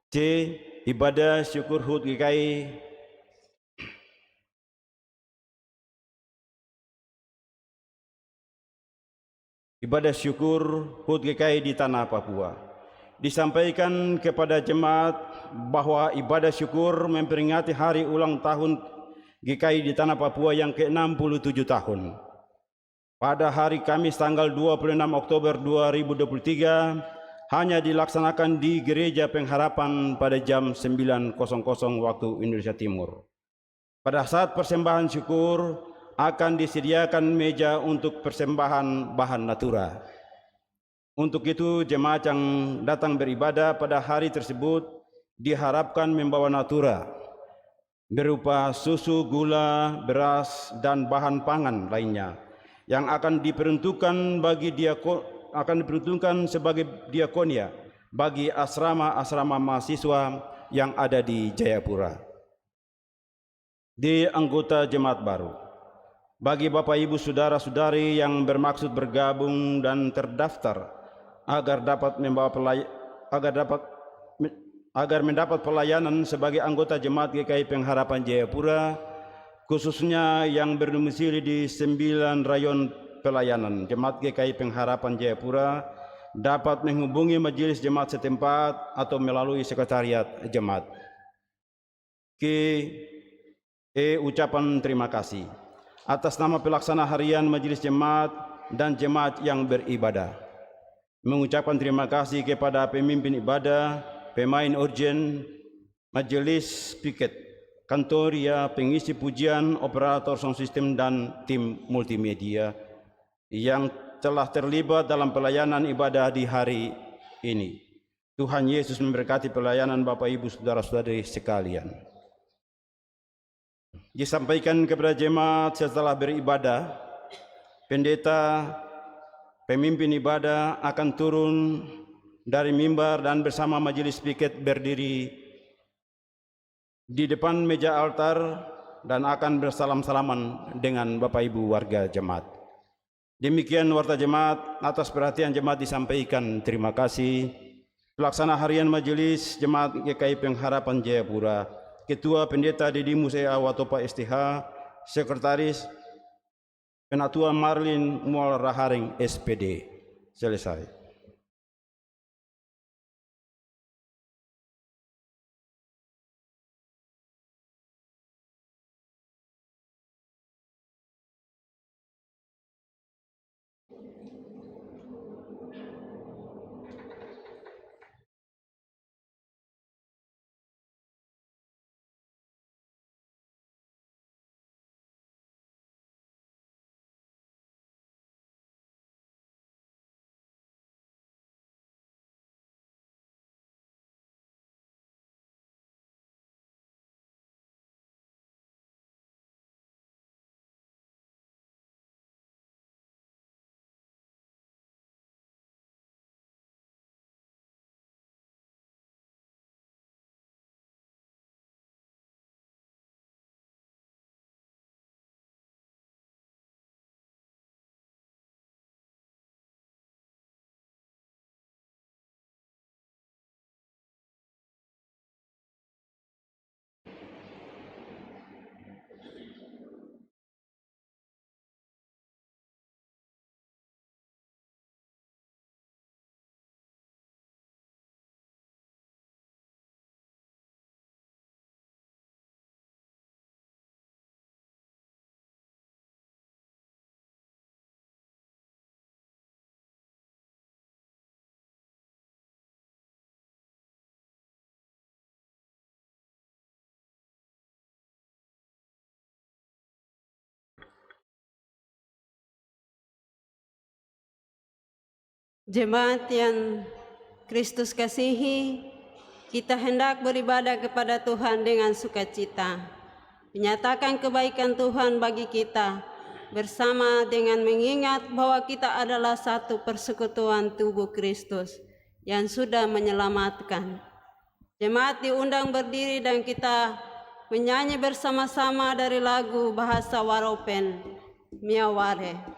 C. Ibadah syukur HUT GKI di tanah Papua. Disampaikan kepada jemaat bahwa ibadah syukur memperingati hari ulang tahun GKI di tanah Papua yang ke-67 tahun. Pada hari Kamis tanggal 26 Oktober 2023 hanya dilaksanakan di Gereja Pengharapan pada jam 9.00 waktu Indonesia Timur. Pada saat persembahan syukur akan disediakan meja untuk persembahan bahan natura. Untuk itu jemaat yang datang beribadah pada hari tersebut diharapkan membawa natura berupa susu, gula, beras, dan bahan pangan lainnya yang akan diperuntukkan sebagai diakonia bagi asrama-asrama mahasiswa yang ada di Jayapura. Di anggota jemaat baru, bagi Bapak Ibu Saudara-saudari yang bermaksud bergabung dan terdaftar agar mendapat pelayanan sebagai anggota jemaat GKI Pengharapan Jayapura, khususnya yang berdomisili di 9 rayon pelayanan Jemaat GKI Pengharapan Jayapura, dapat menghubungi majelis jemaat setempat atau melalui sekretariat jemaat. Ucapan terima kasih atas nama pelaksana harian majelis jemaat dan jemaat yang beribadah. Mengucapkan terima kasih kepada pemimpin ibadah, pemain organ, majelis piket, kantoria, pengisi pujian, operator sound system, dan tim multimedia yang telah terlibat dalam pelayanan ibadah di hari ini. Tuhan Yesus memberkati pelayanan Bapak Ibu Saudara-saudari sekalian. Disampaikan kepada jemaat setelah beribadah, pendeta, pemimpin ibadah akan turun dari mimbar dan bersama majelis piket berdiri di depan meja altar dan akan bersalam-salaman dengan Bapak Ibu warga jemaat. Demikian warta jemaat. Atas perhatian jemaat disampaikan terima kasih. Pelaksana harian majelis jemaat GKI Pengharapan Jayapura, Ketua Pendeta Didimus E.A. Watopa STH, Sekretaris Penatua Marlin Mual Raharing SPD. Selesai. Jemaat yang Kristus kasihi, kita hendak beribadah kepada Tuhan dengan sukacita, menyatakan kebaikan Tuhan bagi kita, bersama dengan mengingat bahwa kita adalah satu persekutuan tubuh Kristus yang sudah menyelamatkan. Jemaat diundang berdiri dan kita menyanyi bersama-sama dari lagu bahasa Waropen, Miaware.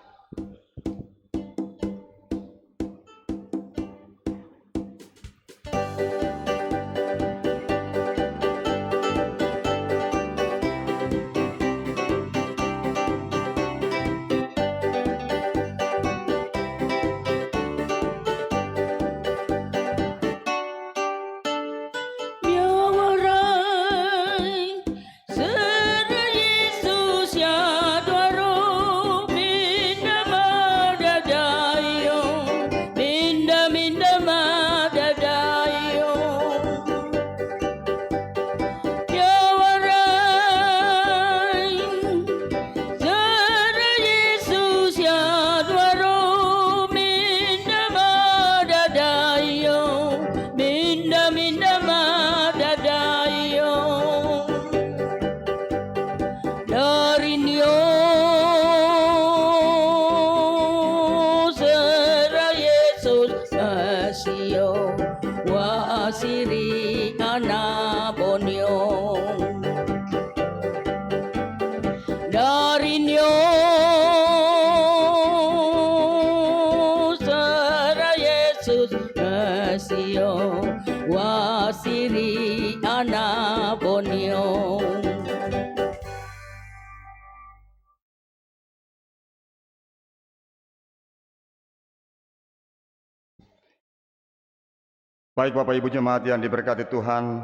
Baik Bapak Ibu jemaat yang diberkati Tuhan,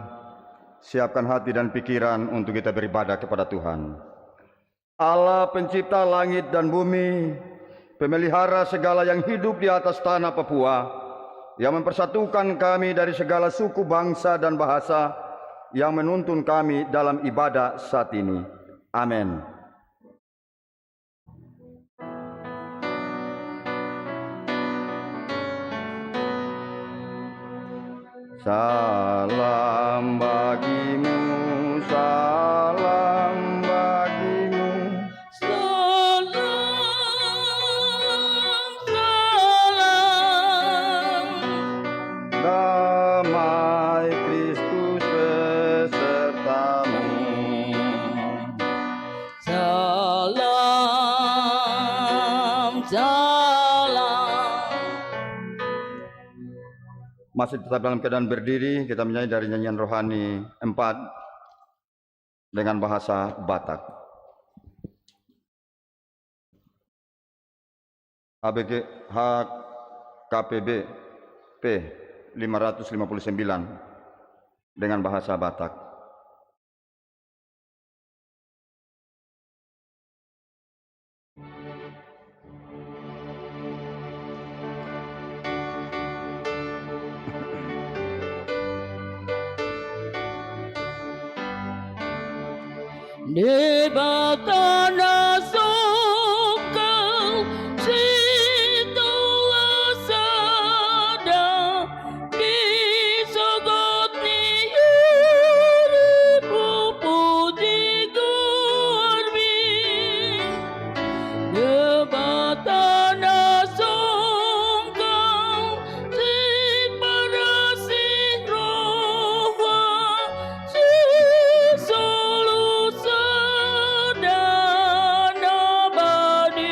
siapkan hati dan pikiran untuk kita beribadah kepada Tuhan. Allah pencipta langit dan bumi, pemelihara segala yang hidup di atas tanah Papua, yang mempersatukan kami dari segala suku, bangsa, dan bahasa, yang menuntun kami dalam ibadah saat ini. Amin. Salam bagimu, salam bagimu. Salam, salam, Damai Kristus besertamu. salam, salam. Masih tetap dalam keadaan berdiri, kita menyanyi dari nyanyian rohani 4 dengan bahasa Batak. ABG HKPB P 559 dengan bahasa Batak. Di batana sokal situlah sada di sogot ni pupu di gorbi. Di batana sokal si parasih roha si solu sadana badiai.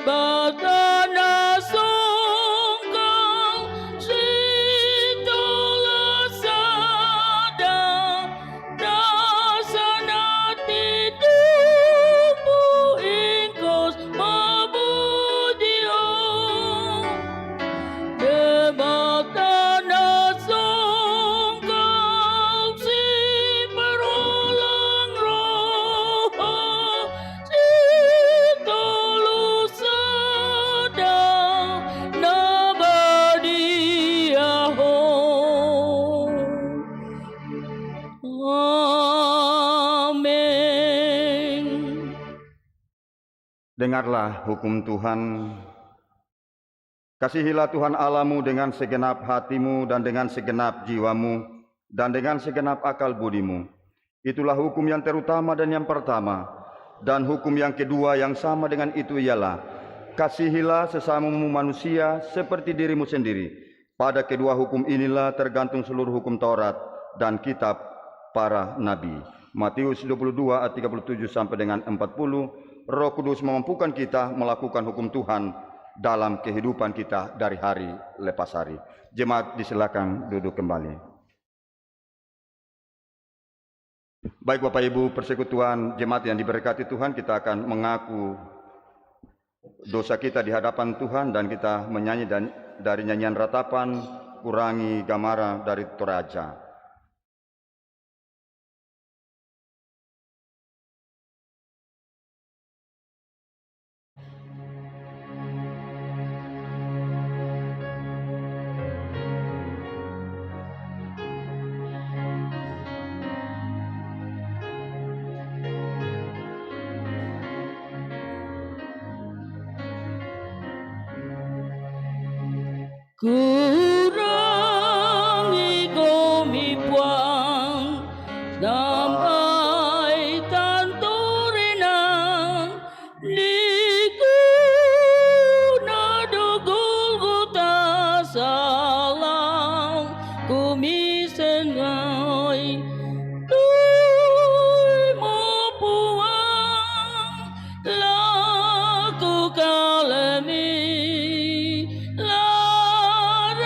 Batana songkang situlah sada dasana tidupu ingkos mabudio. Batana songkang si berulang roha si tolu sada nabadiaho. Amin. Dengarlah hukum Tuhan. Kasihilah Tuhan Allahmu dengan segenap hatimu dan dengan segenap jiwamu dan dengan segenap akal budimu. Itulah hukum yang terutama dan yang pertama. Dan hukum yang kedua yang sama dengan itu ialah, kasihilah sesamamu manusia seperti dirimu sendiri. Pada kedua hukum inilah tergantung seluruh hukum Taurat dan kitab para nabi. Matius 22 ayat 37 sampai dengan 40. Roh Kudus memampukan kita melakukan hukum Tuhan dalam kehidupan kita dari hari lepas hari. Jemaat disilakan duduk kembali. Baik Bapak Ibu persekutuan jemaat yang diberkati Tuhan, kita akan mengaku dosa kita di hadapan Tuhan dan kita menyanyi dari nyanyian ratapan Kurangi Gamara dari Toraja. Kurangi komi puang sampai tanturinang diguna dogul gota salam kumi sengai tui mo puang laku kalemi lar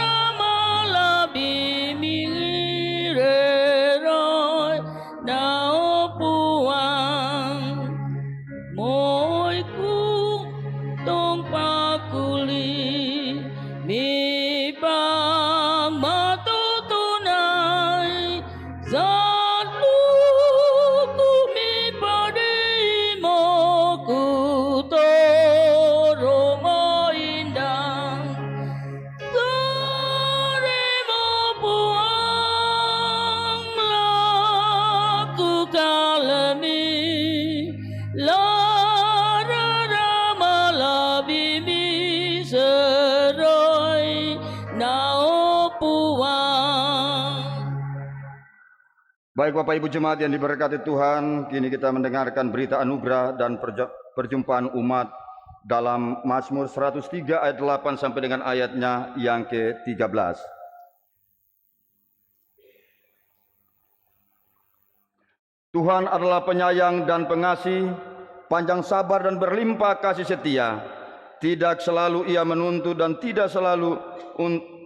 Baik Bapak Ibu Jemaat yang diberkati Tuhan, kini kita mendengarkan berita anugerah dan perjumpaan umat dalam Mazmur 103 ayat 8 sampai dengan ayatnya yang ke-13. Tuhan adalah penyayang dan pengasih, panjang sabar dan berlimpah kasih setia. Tidak selalu ia menuntut dan tidak selalu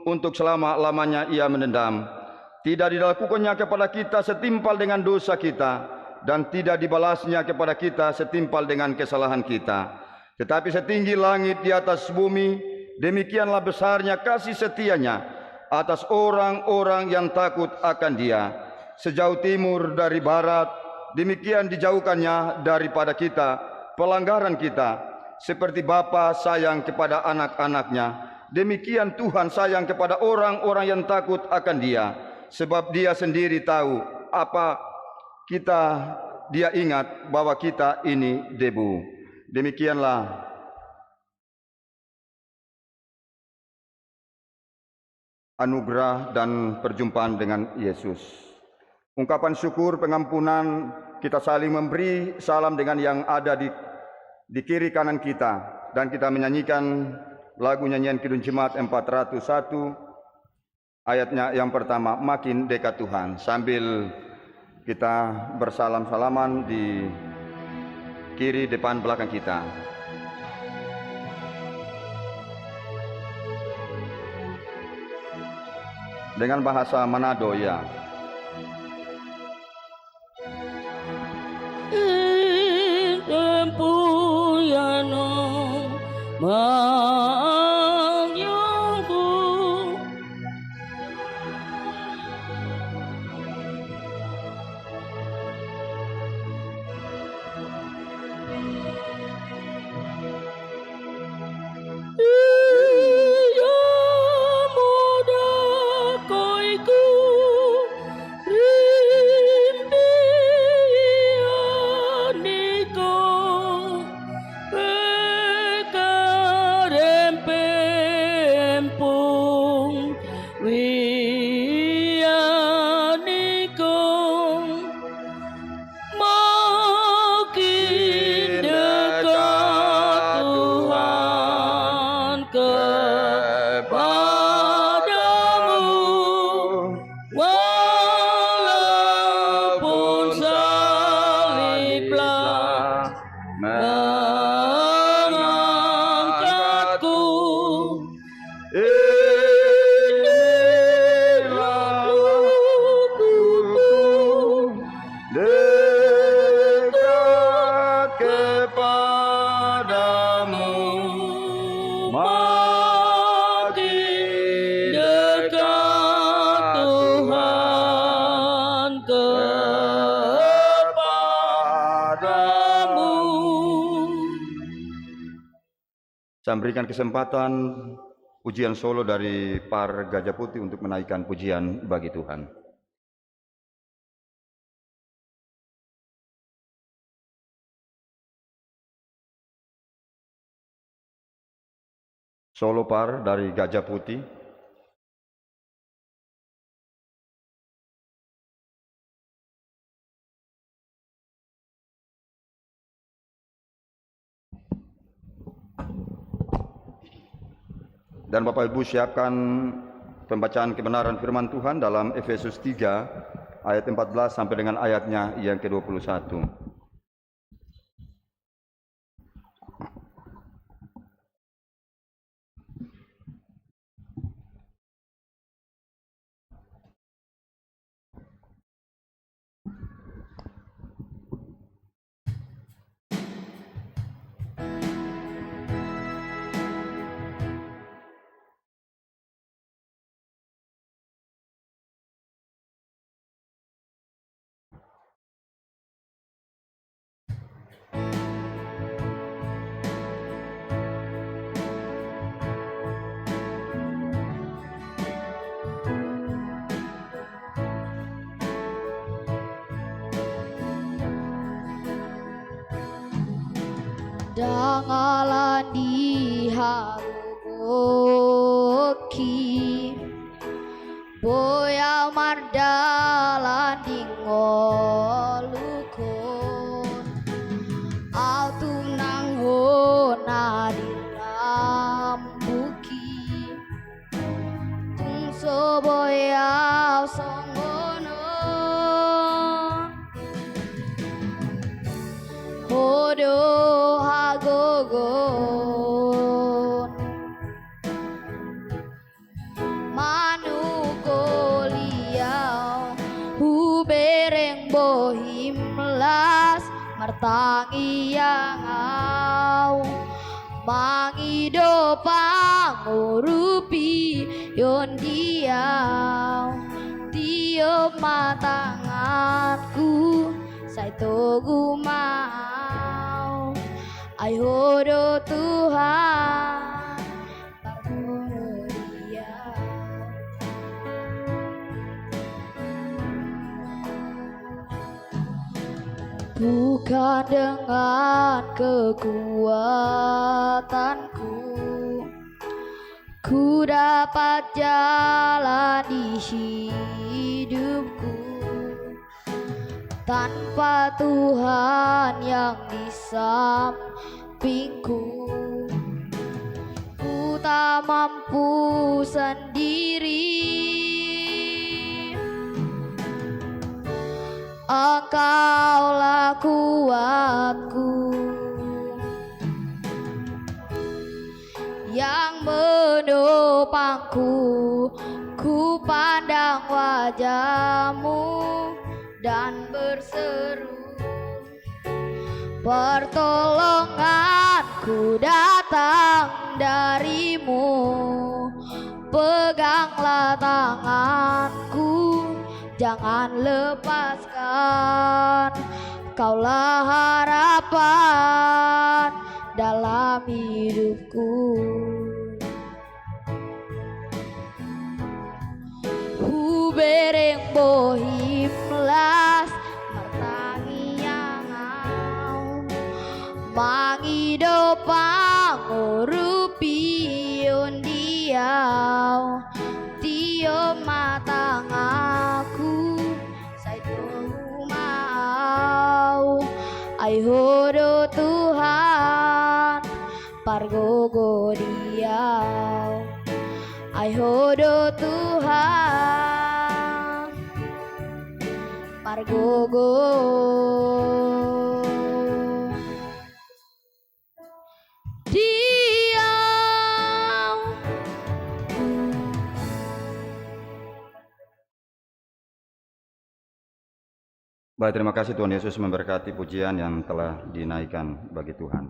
untuk selama-lamanya ia menendam. Tidak dilakukannya kepada kita setimpal dengan dosa kita, dan tidak dibalasnya kepada kita setimpal dengan kesalahan kita. Tetapi setinggi langit di atas bumi, demikianlah besarnya kasih setianya atas orang-orang yang takut akan Dia. Sejauh timur dari barat, demikian dijauhkannya daripada kita pelanggaran kita. Seperti Bapa sayang kepada anak-anaknya, demikian Tuhan sayang kepada orang-orang yang takut akan Dia. Sebab Dia sendiri tahu apa kita, Dia ingat bahwa kita ini debu. Demikianlah anugerah dan perjumpaan dengan Yesus. Ungkapan syukur, pengampunan, kita saling memberi salam dengan yang ada di kiri kanan kita. Dan kita menyanyikan lagu nyanyian Kidung Jemaat 401, ayatnya yang pertama, makin dekat Tuhan. Sambil kita bersalam-salaman di kiri, depan, belakang kita. Dengan bahasa Manado ya. Saya berikan kesempatan pujian solo dari Par Gajah Putih untuk menaikkan pujian bagi Tuhan. Solo Par dari Gajah Putih. Dan Bapak Ibu siapkan pembacaan kebenaran firman Tuhan dalam Efesus 3 ayat 14 sampai dengan ayatnya yang ke-21. Janganlah diharuki boya mardalan ding ngolukon au tunang hona dilambuki tung soboyau songono hodo hagogon manugoliau hubereng bohim las martangi yang au mangido pangurupi yon diau tiup matanganku sai togu mau ai hodo Tuhan pangoro dia bukan dengan kekuatanku ku dapat jalani hidupku tanpa Tuhan yang di sampingku. Ku tak mampu sendiri, Engkaulah kuatku yang menopangku. Ku pandang wajah-Mu dan berseru, pertolonganku datang dari-Mu. Peganglah tanganku, jangan lepaskan. Kaulah harapan dalam hidupku. Hubereng bohim las martangi yangau mangido pangurupi undiau tio matang aku sai mau ai hodo Tuhan pargogo diau ai hodo Tuhan pargogo diau. Baik, terima kasih Tuhan Yesus memberkati pujian yang telah dinaikkan bagi Tuhan.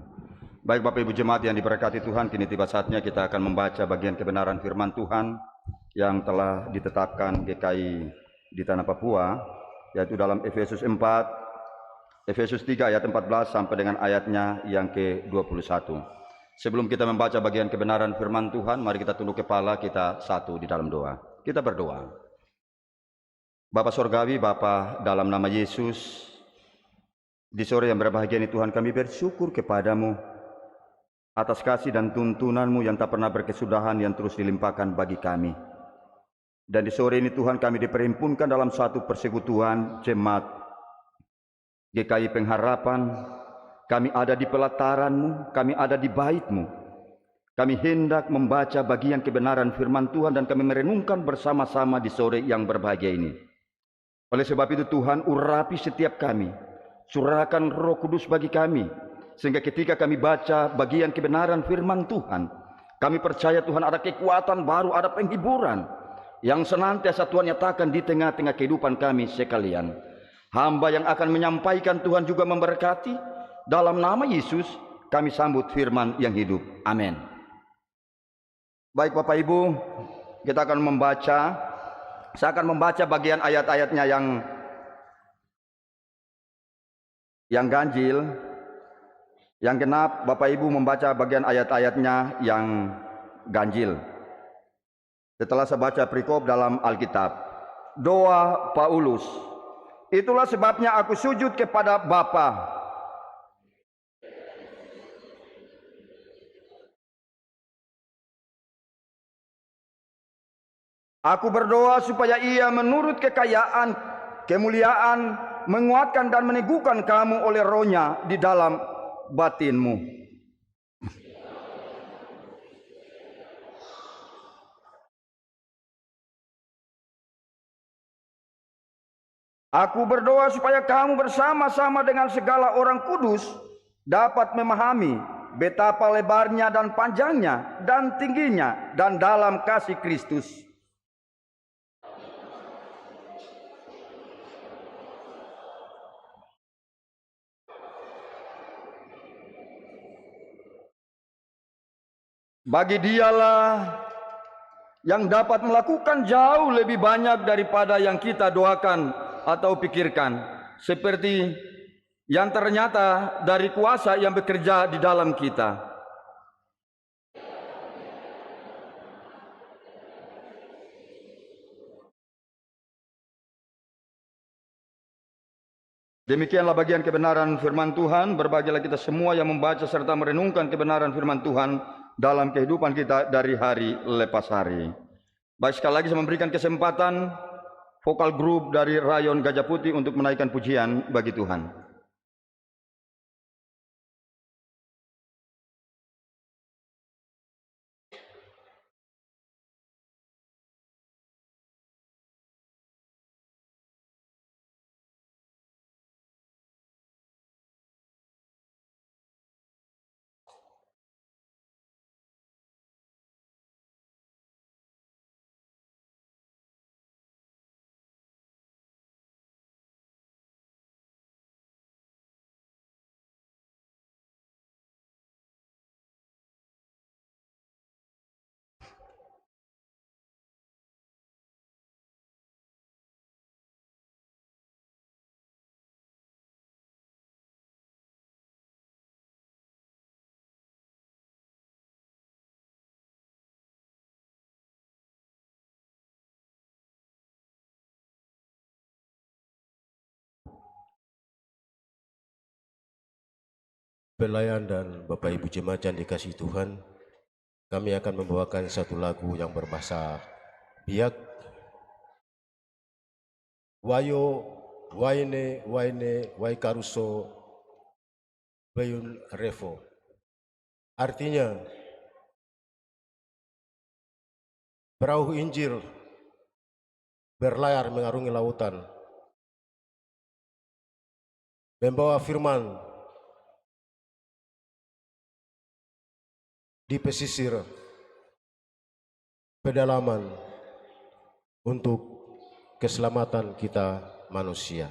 Baik Bapak Ibu Jemaat yang diberkati Tuhan, kini tiba saatnya kita akan membaca bagian kebenaran firman Tuhan yang telah ditetapkan GKI di Tanah Papua, yaitu dalam Efesus 4, Efesus 3 ayat 14 sampai dengan ayatnya yang ke-21. Sebelum kita membaca bagian kebenaran firman Tuhan, mari kita tunduk kepala kita satu di dalam doa. Kita berdoa. Bapa Sorgawi, Bapa dalam nama Yesus, di sore yang berbahagia ini Tuhan, kami bersyukur kepadamu atas kasih dan tuntunanmu yang tak pernah berkesudahan yang terus dilimpahkan bagi kami. Dan di sore ini Tuhan, kami diperhimpunkan dalam suatu persekutuan jemaat GKI Pengharapan. Kami ada di pelataran-Mu, kami ada di bait-Mu. Kami hendak membaca bagian kebenaran firman Tuhan dan kami merenungkan bersama-sama di sore yang berbahagia ini. Oleh sebab itu Tuhan, urapi setiap kami, curahkan Roh Kudus bagi kami, sehingga ketika kami baca bagian kebenaran firman Tuhan, kami percaya Tuhan ada kekuatan baru, ada penghiburan yang senantiasa Tuhan nyatakan di tengah-tengah kehidupan kami sekalian. Hamba yang akan menyampaikan Tuhan juga memberkati. Dalam nama Yesus kami sambut firman yang hidup. Amin. Baik Bapak Ibu, kita akan membaca. Saya akan membaca bagian ayat-ayatnya yang ganjil, yang genap. Bapak Ibu membaca bagian ayat-ayatnya yang ganjil. Setelah saya baca perikop dalam Alkitab, doa Paulus. Itulah sebabnya aku sujud kepada Bapa, aku berdoa supaya ia menurut kekayaan kemuliaan, menguatkan dan meneguhkan kamu oleh Roh-Nya di dalam batinmu. Aku berdoa supaya kamu bersama-sama dengan segala orang kudus dapat memahami betapa lebarnya dan panjangnya dan tingginya dan dalam kasih Kristus. Bagi Dialah yang dapat melakukan jauh lebih banyak daripada yang kita doakan atau pikirkan, seperti yang ternyata dari kuasa yang bekerja di dalam kita. Demikianlah bagian kebenaran firman Tuhan. Berbahagialah kita semua yang membaca serta merenungkan kebenaran firman Tuhan dalam kehidupan kita dari hari lepas hari. Baik, sekali lagi saya memberikan kesempatan vokal grup dari Rayon Gajah Putih untuk menaikkan pujian bagi Tuhan. Pelayan dan Bapak Ibu Jemaat yang dikasihi Tuhan, kami akan membawakan satu lagu yang berbahasa Biak. Wayo, waine, waine, waikaruso, bayun revo. Artinya, perahu Injil berlayar mengarungi lautan, membawa firman di pesisir pedalaman untuk keselamatan kita manusia.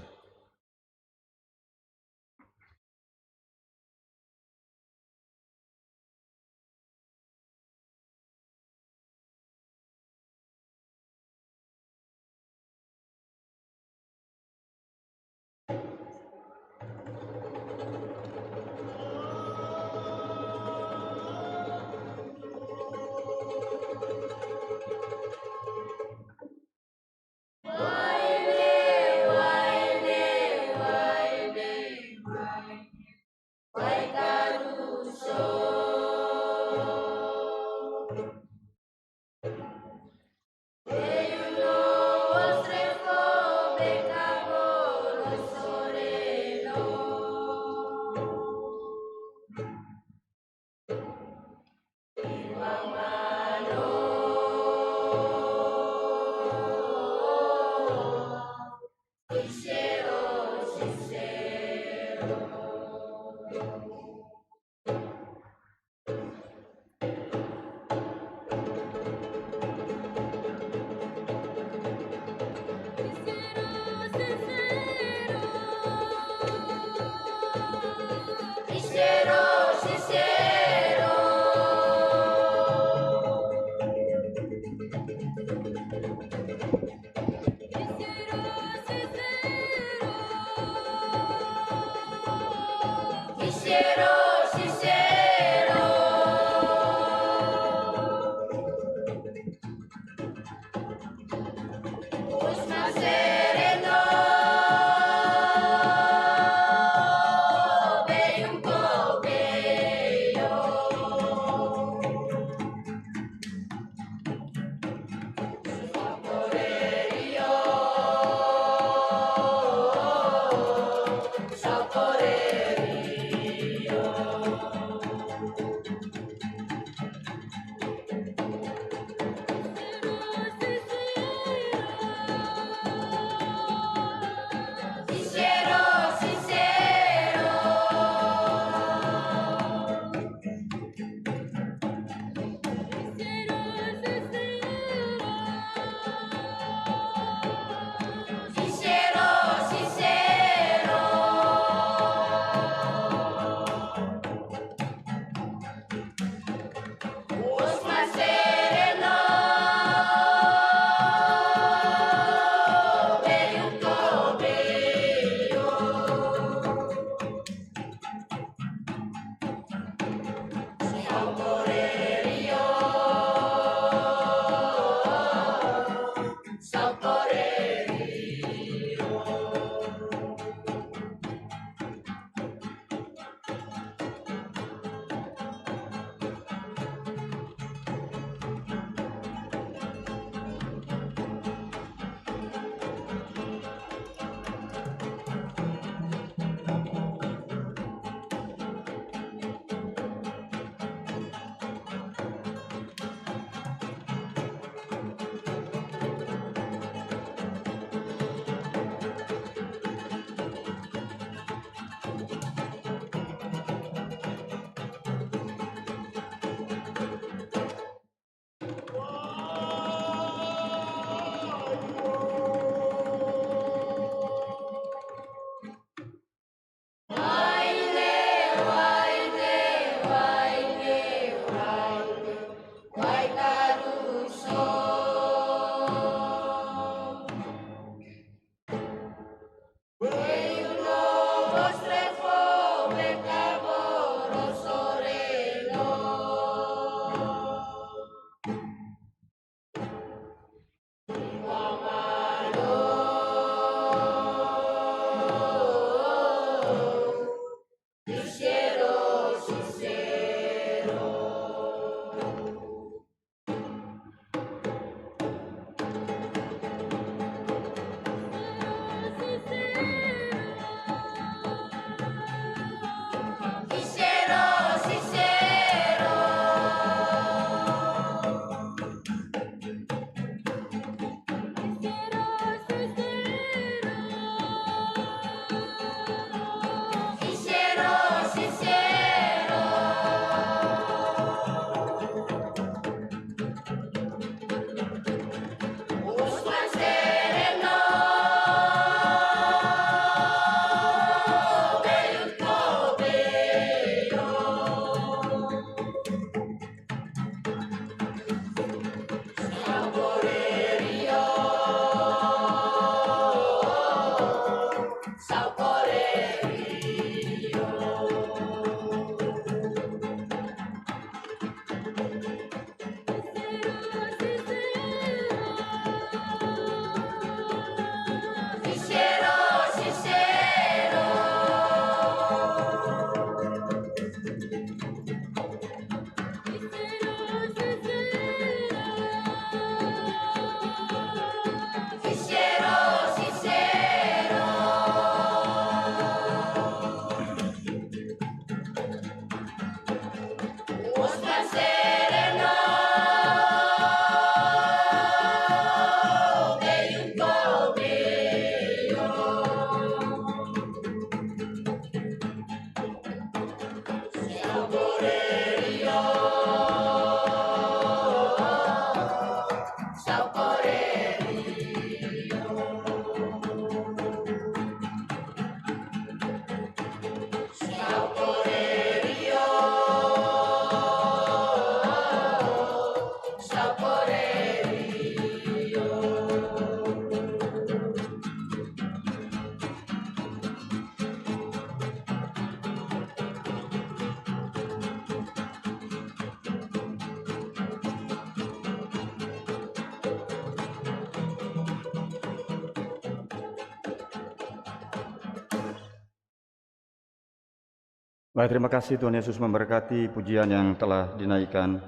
Baik, terima kasih. Tuhan Yesus memberkati pujian yang telah dinaikkan.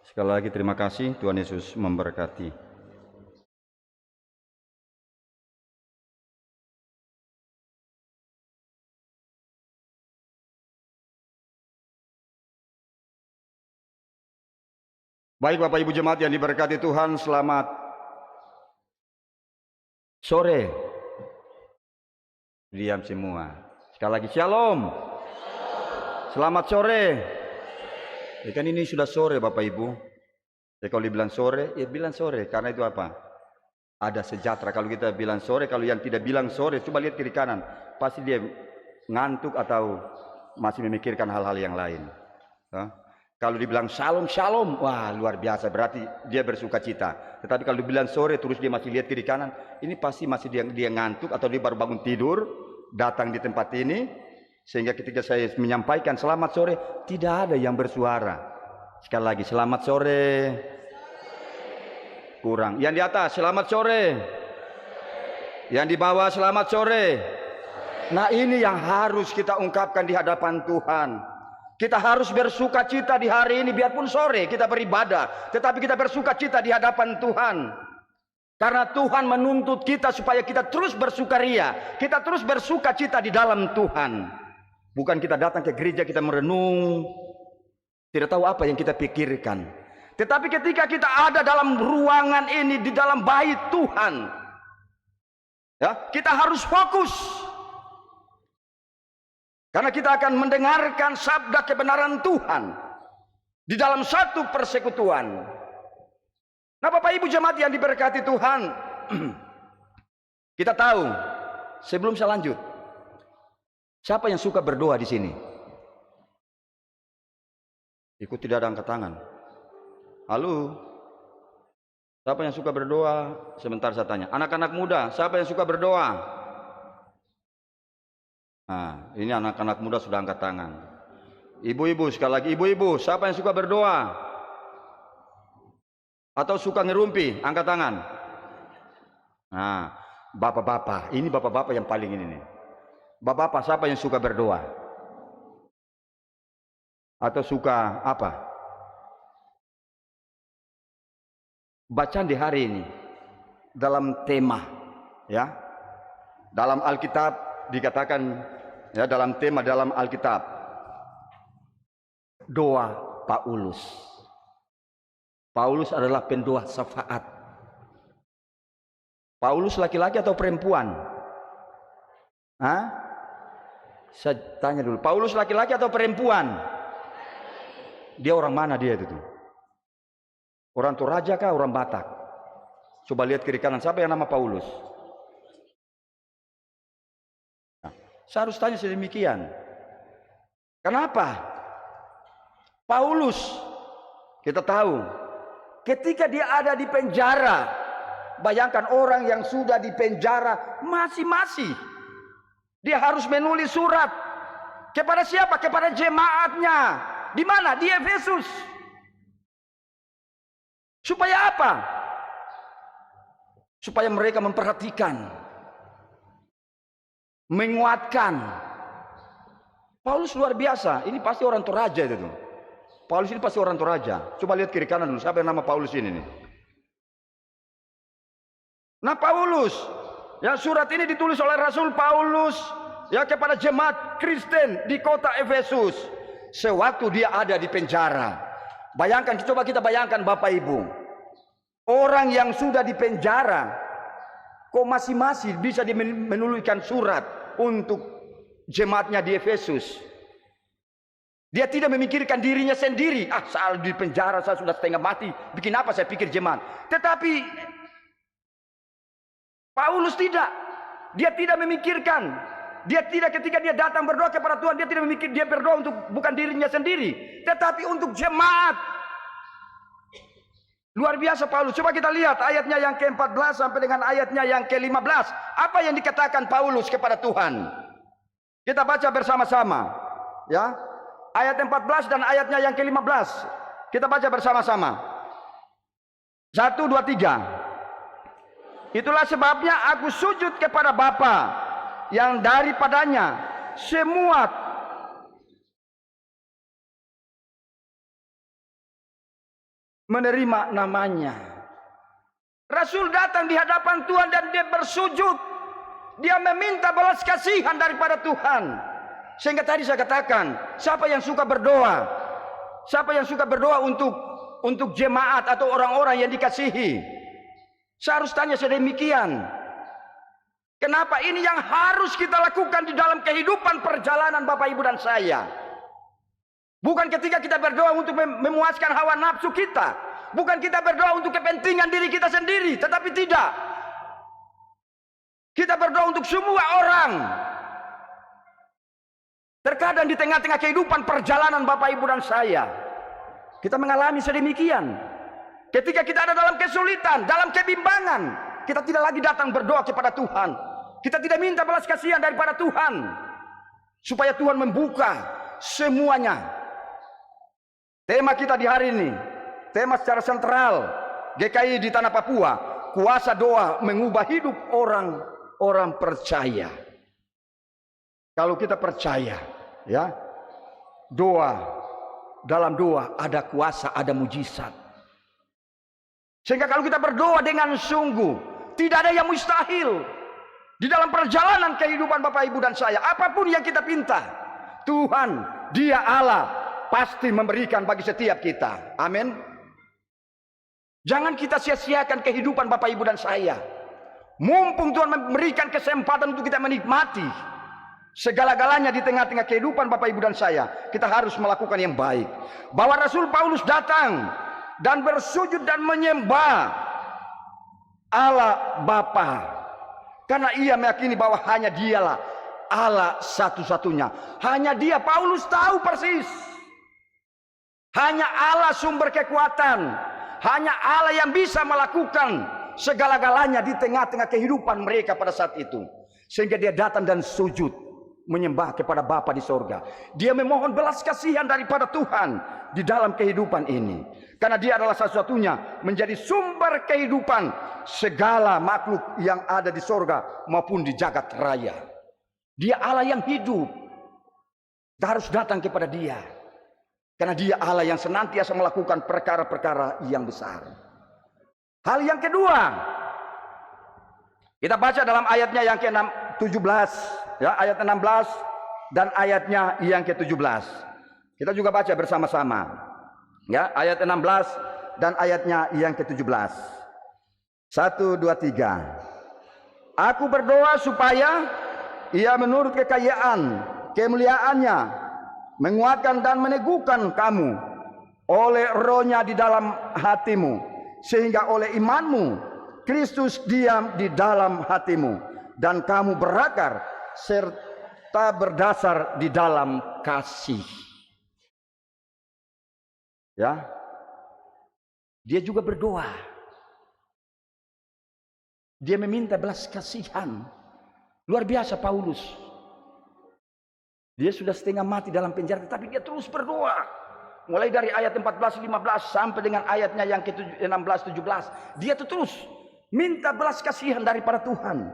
Sekali lagi terima kasih, Tuhan Yesus memberkati. Baik Bapak Ibu Jemaat yang diberkati Tuhan, selamat sore. Diam semua. Sekali lagi shalom. Selamat sore. Ya kan ini sudah sore Bapak Ibu. Ya kalau dibilang sore, ya bilang sore. Karena itu apa? Ada sejahtera. Kalau kita bilang sore, kalau yang tidak bilang sore, coba lihat kiri kanan. Pasti dia ngantuk atau masih memikirkan hal-hal yang lain. Ya. Kalau dibilang shalom, shalom. Wah luar biasa. Berarti dia bersuka cita. Tetapi kalau dibilang sore, terus dia masih lihat kiri kanan. Ini pasti masih dia ngantuk atau dia baru bangun tidur. Datang di tempat ini. Sehingga ketika saya menyampaikan selamat sore, tidak ada yang bersuara. Sekali lagi, selamat sore. Kurang. Yang di atas, selamat sore. Yang di bawah, selamat sore. Nah ini yang harus kita ungkapkan di hadapan Tuhan. Kita harus bersuka cita di hari ini, biarpun sore kita beribadah. Tetapi kita bersuka cita di hadapan Tuhan. Karena Tuhan menuntut kita supaya kita terus bersukaria. Kita terus bersuka cita di dalam Tuhan. Bukan kita datang ke gereja, kita merenung, tidak tahu apa yang kita pikirkan. Tetapi ketika kita ada dalam ruangan ini, di dalam bait Tuhan, ya, kita harus fokus. Karena kita akan mendengarkan sabda kebenaran Tuhan di dalam satu persekutuan. Nah Bapak Ibu Jemaat yang diberkati Tuhan, kita tahu, sebelum saya lanjut, siapa yang suka berdoa di sini? Ikut tidak ada angkat tangan. Halo? Siapa yang suka berdoa? Sebentar saya tanya. Anak-anak muda, siapa yang suka berdoa? Nah, ini anak-anak muda sudah angkat tangan. Ibu-ibu, sekali lagi ibu-ibu, siapa yang suka berdoa? Atau suka ngerumpi? Angkat tangan. Nah, bapak-bapak, ini bapak-bapak yang paling ini nih. Bapak-bapak, siapa yang suka berdoa? Atau suka apa? Bacaan di hari ini dalam tema, ya. Dalam Alkitab dikatakan, ya, dalam tema dalam Alkitab, doa Paulus. Paulus adalah pendoa syafaat. Paulus laki-laki atau perempuan? Hah? Saya tanya dulu, Paulus laki-laki atau perempuan? Dia orang mana dia itu? Orang Toraja kah, orang Batak? Coba lihat kiri kanan, siapa yang nama Paulus? Nah, saya harus tanya sedemikian. Kenapa? Paulus, kita tahu, ketika dia ada di penjara, bayangkan orang yang sudah di penjara masih Dia harus menulis surat. Kepada siapa? Kepada jemaatnya. Di mana? Di Efesus. Supaya apa? Supaya mereka memperhatikan, menguatkan. Paulus luar biasa. Ini pasti orang Toraja itu tuh. Paulus ini pasti orang Toraja. Coba lihat kiri kanan dulu. Siapa yang nama Paulus ini nih? Nah, Paulus, ya, surat ini ditulis oleh Rasul Paulus, ya, kepada jemaat Kristen di kota Efesus sewaktu dia ada di penjara. Bayangkan, coba kita bayangkan Bapak Ibu, orang yang sudah di penjara kok masih bisa menuliskan surat untuk jemaatnya di Efesus. Dia tidak memikirkan dirinya sendiri. Soal di penjara saya sudah setengah mati, bikin apa saya pikir jemaat. Tetapi Paulus tidak. Dia tidak memikirkan. Dia tidak, ketika dia datang berdoa kepada Tuhan, dia tidak memikir, dia berdoa untuk bukan dirinya sendiri, tetapi untuk jemaat. Luar biasa Paulus. Coba kita lihat ayatnya yang ke-14 sampai dengan ayatnya yang ke-15. Apa yang dikatakan Paulus kepada Tuhan? Kita baca bersama-sama, ya. Ayat 14 dan ayatnya yang ke-15. Kita baca bersama-sama. 1, 2, 3. Itulah sebabnya aku sujud kepada Bapa, yang daripadanya semua menerima namanya. Rasul datang di hadapan Tuhan dan dia bersujud. Dia meminta belas kasihan daripada Tuhan. Sehingga tadi saya katakan, siapa yang suka berdoa? Siapa yang suka berdoa untuk jemaat atau orang-orang yang dikasihi? Saya harus tanya sedemikian. Kenapa ini yang harus kita lakukan di dalam kehidupan perjalanan Bapak Ibu dan saya? Bukan ketika kita berdoa untuk memuaskan hawa nafsu kita. Bukan kita berdoa untuk kepentingan diri kita sendiri. Tetapi tidak. Kita berdoa untuk semua orang. Terkadang di tengah-tengah kehidupan perjalanan Bapak Ibu dan saya, kita mengalami sedemikian. Ketika kita ada dalam kesulitan, dalam kebimbangan, kita tidak lagi datang berdoa kepada Tuhan. Kita tidak minta belas kasihan daripada Tuhan, supaya Tuhan membuka semuanya. Tema kita di hari ini, tema secara sentral GKI di Tanah Papua, kuasa doa mengubah hidup orang-orang percaya. Kalau kita percaya, ya, dalam doa ada kuasa, ada mujizat. Sehingga kalau kita berdoa dengan sungguh, tidak ada yang mustahil di dalam perjalanan kehidupan Bapak Ibu dan saya. Apapun yang kita pinta, Tuhan, Dia Allah, pasti memberikan bagi setiap kita. Amin. Jangan kita sia-siakan kehidupan Bapak Ibu dan saya. Mumpung Tuhan memberikan kesempatan untuk kita menikmati segala-galanya di tengah-tengah kehidupan Bapak Ibu dan saya, kita harus melakukan yang baik. Bahwa Rasul Paulus datang dan bersujud dan menyembah Allah Bapa, karena ia meyakini bahwa hanya Dialah Allah satu-satunya. Hanya Dia, Paulus tahu persis. Hanya Allah sumber kekuatan. Hanya Allah yang bisa melakukan segala-galanya di tengah-tengah kehidupan mereka pada saat itu. Sehingga dia datang dan sujud menyembah kepada Bapa di sorga. Dia memohon belas kasihan daripada Tuhan di dalam kehidupan ini. Karena Dia adalah satu-satunya menjadi sumber kehidupan segala makhluk yang ada di sorga maupun di jagat raya. Dia Allah yang hidup. Kita harus datang kepada Dia. Karena Dia Allah yang senantiasa melakukan perkara-perkara yang besar. Hal yang kedua, kita baca dalam ayatnya yang ke-17, ya, ayat 16 dan ayatnya yang ke-17. Kita juga baca bersama-sama. Ya, ayat 16 dan ayatnya yang ke-17. 1, 2, 3. Aku berdoa supaya Ia menurut kekayaan kemuliaannya menguatkan dan meneguhkan kamu oleh Roh-Nya di dalam hatimu, sehingga oleh imanmu Kristus diam di dalam hatimu dan kamu berakar serta berdasar di dalam kasih. Ya, dia juga berdoa. Dia meminta belas kasihan. Luar biasa Paulus. Dia sudah setengah mati dalam penjara, tapi dia terus berdoa. Mulai dari ayat 14-15 sampai dengan ayatnya yang ke-16-17. Dia terus minta belas kasihan daripada Tuhan.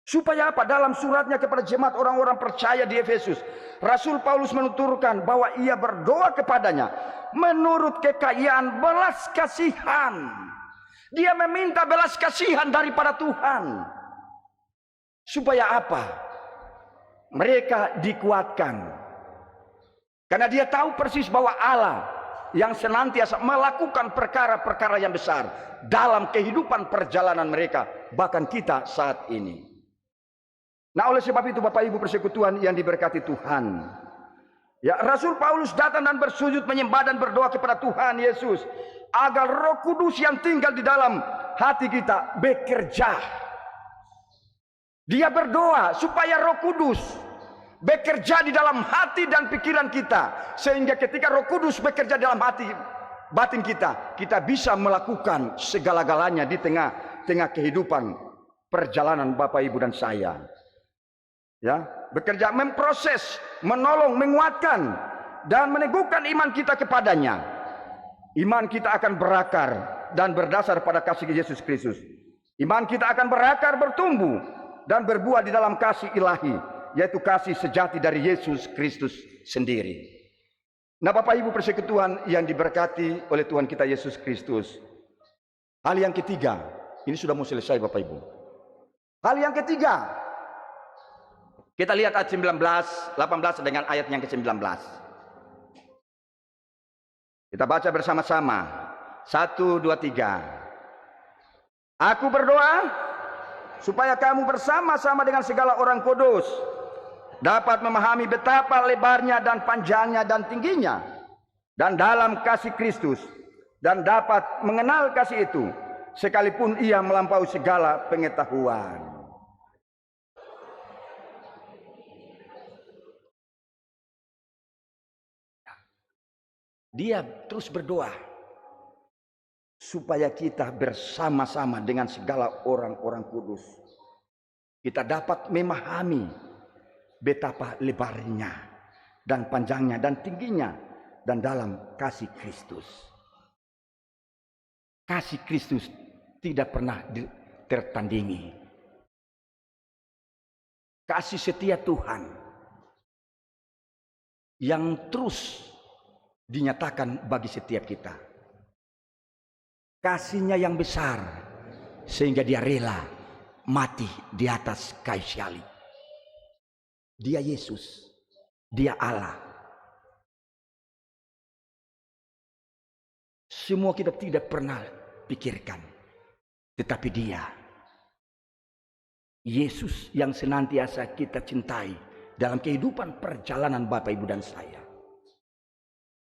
Supaya apa? Dalam suratnya kepada jemaat orang-orang percaya di Efesus, Rasul Paulus menuturkan bahwa ia berdoa kepadanya menurut kekayaan belas kasihan. Dia meminta belas kasihan daripada Tuhan. Supaya apa? Mereka dikuatkan. Karena dia tahu persis bahwa Allah yang senantiasa melakukan perkara-perkara yang besar dalam kehidupan perjalanan mereka, bahkan kita saat ini. Nah, oleh sebab itu Bapak Ibu persekutuan yang diberkati Tuhan, ya, Rasul Paulus datang dan bersujud menyembah dan berdoa kepada Tuhan Yesus agar Roh Kudus yang tinggal di dalam hati kita bekerja. Dia berdoa supaya Roh Kudus bekerja di dalam hati dan pikiran kita, sehingga ketika Roh Kudus bekerja dalam hati batin kita, kita bisa melakukan segala-galanya di tengah kehidupan perjalanan Bapak Ibu dan saya. Ya, bekerja, memproses, menolong, menguatkan dan meneguhkan iman kita kepadanya. Iman kita akan berakar dan berdasar pada kasih Yesus Kristus. Iman kita akan berakar, bertumbuh dan berbuah di dalam kasih ilahi, yaitu kasih sejati dari Yesus Kristus sendiri. Nah, Bapak Ibu persekutuan yang diberkati oleh Tuhan kita Yesus Kristus. Hal yang ketiga, ini sudah mau selesai Bapak Ibu. Hal yang ketiga, kita lihat ayat 19, 18 dengan ayat yang ke-19. Kita baca bersama-sama. 1, 2, 3. Aku berdoa supaya kamu bersama-sama dengan segala orang kudus dapat memahami betapa lebarnya dan panjangnya dan tingginya, dan dalam kasih Kristus, dan dapat mengenal kasih itu sekalipun ia melampaui segala pengetahuan. Dia terus berdoa supaya kita bersama-sama dengan segala orang-orang kudus, kita dapat memahami betapa lebarnya dan panjangnya dan tingginya, dan dalam kasih Kristus. Kasih Kristus tidak pernah tertandingi. Kasih setia Tuhan yang terus dinyatakan bagi setiap kita. Kasihnya yang besar sehingga dia rela mati di atas kayu salib. Dia Yesus, dia Allah. Semua kita tidak pernah pikirkan, tetapi dia Yesus yang senantiasa kita cintai dalam kehidupan perjalanan Bapak Ibu dan saya.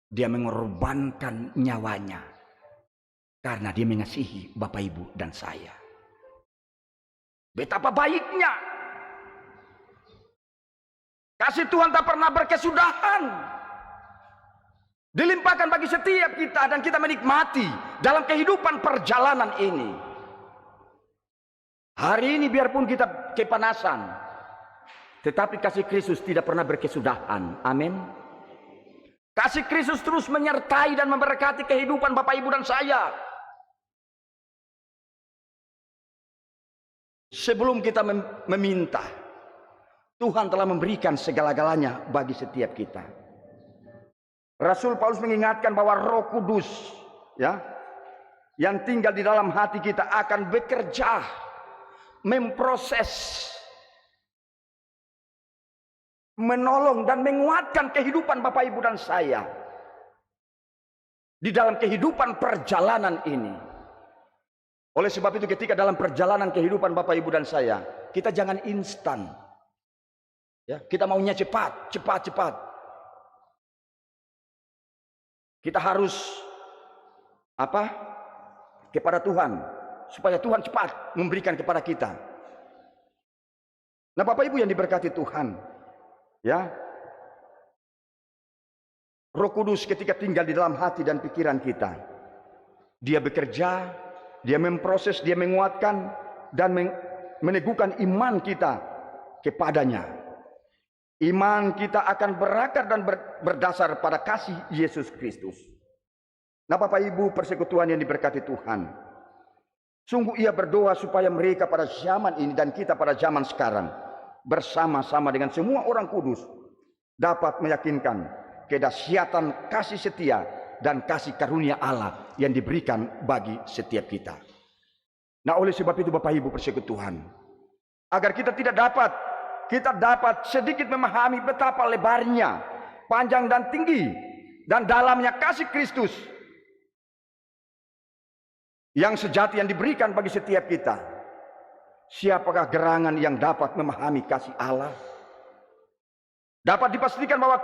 Dia mengorbankan nyawanya karena dia mengasihi Bapak Ibu dan saya. Betapa baiknya kasih Tuhan tak pernah berkesudahan, dilimpahkan bagi setiap kita, dan kita menikmati dalam kehidupan perjalanan ini. Hari ini biarpun kita kepanasan, tetapi kasih Kristus tidak pernah berkesudahan. Amin. Kasih Kristus terus menyertai dan memberkati kehidupan Bapak Ibu dan saya. Sebelum kita meminta, Tuhan telah memberikan segala-galanya bagi setiap kita. Rasul Paulus mengingatkan bahwa Roh Kudus, ya, yang tinggal di dalam hati kita akan bekerja, memproses, menolong dan menguatkan kehidupan Bapak Ibu dan saya di dalam kehidupan perjalanan ini. Oleh sebab itu ketika dalam perjalanan kehidupan Bapak Ibu dan saya, kita jangan instan. Ya, kita maunya cepat. Kita harus apa? Kepada Tuhan, supaya Tuhan cepat memberikan kepada kita. Nah, Bapak Ibu yang diberkati Tuhan, ya, Roh Kudus ketika tinggal di dalam hati dan pikiran kita, dia bekerja, dia memproses, dia menguatkan dan meneguhkan iman kita kepadanya. Iman kita akan berakar dan berdasar pada kasih Yesus Kristus. Nah Bapak Ibu persekutuan yang diberkati Tuhan, sungguh ia berdoa supaya mereka pada zaman ini dan kita pada zaman sekarang bersama-sama dengan semua orang kudus dapat meyakinkan kedahsyatan kasih setia dan kasih karunia Allah yang diberikan bagi setiap kita. Nah oleh sebab itu Bapak Ibu persekutuan, agar kita dapat sedikit memahami betapa lebarnya, panjang dan tinggi dan dalamnya kasih Kristus yang sejati yang diberikan bagi setiap kita. Siapakah gerangan yang dapat memahami kasih Allah? Dapat dipastikan bahwa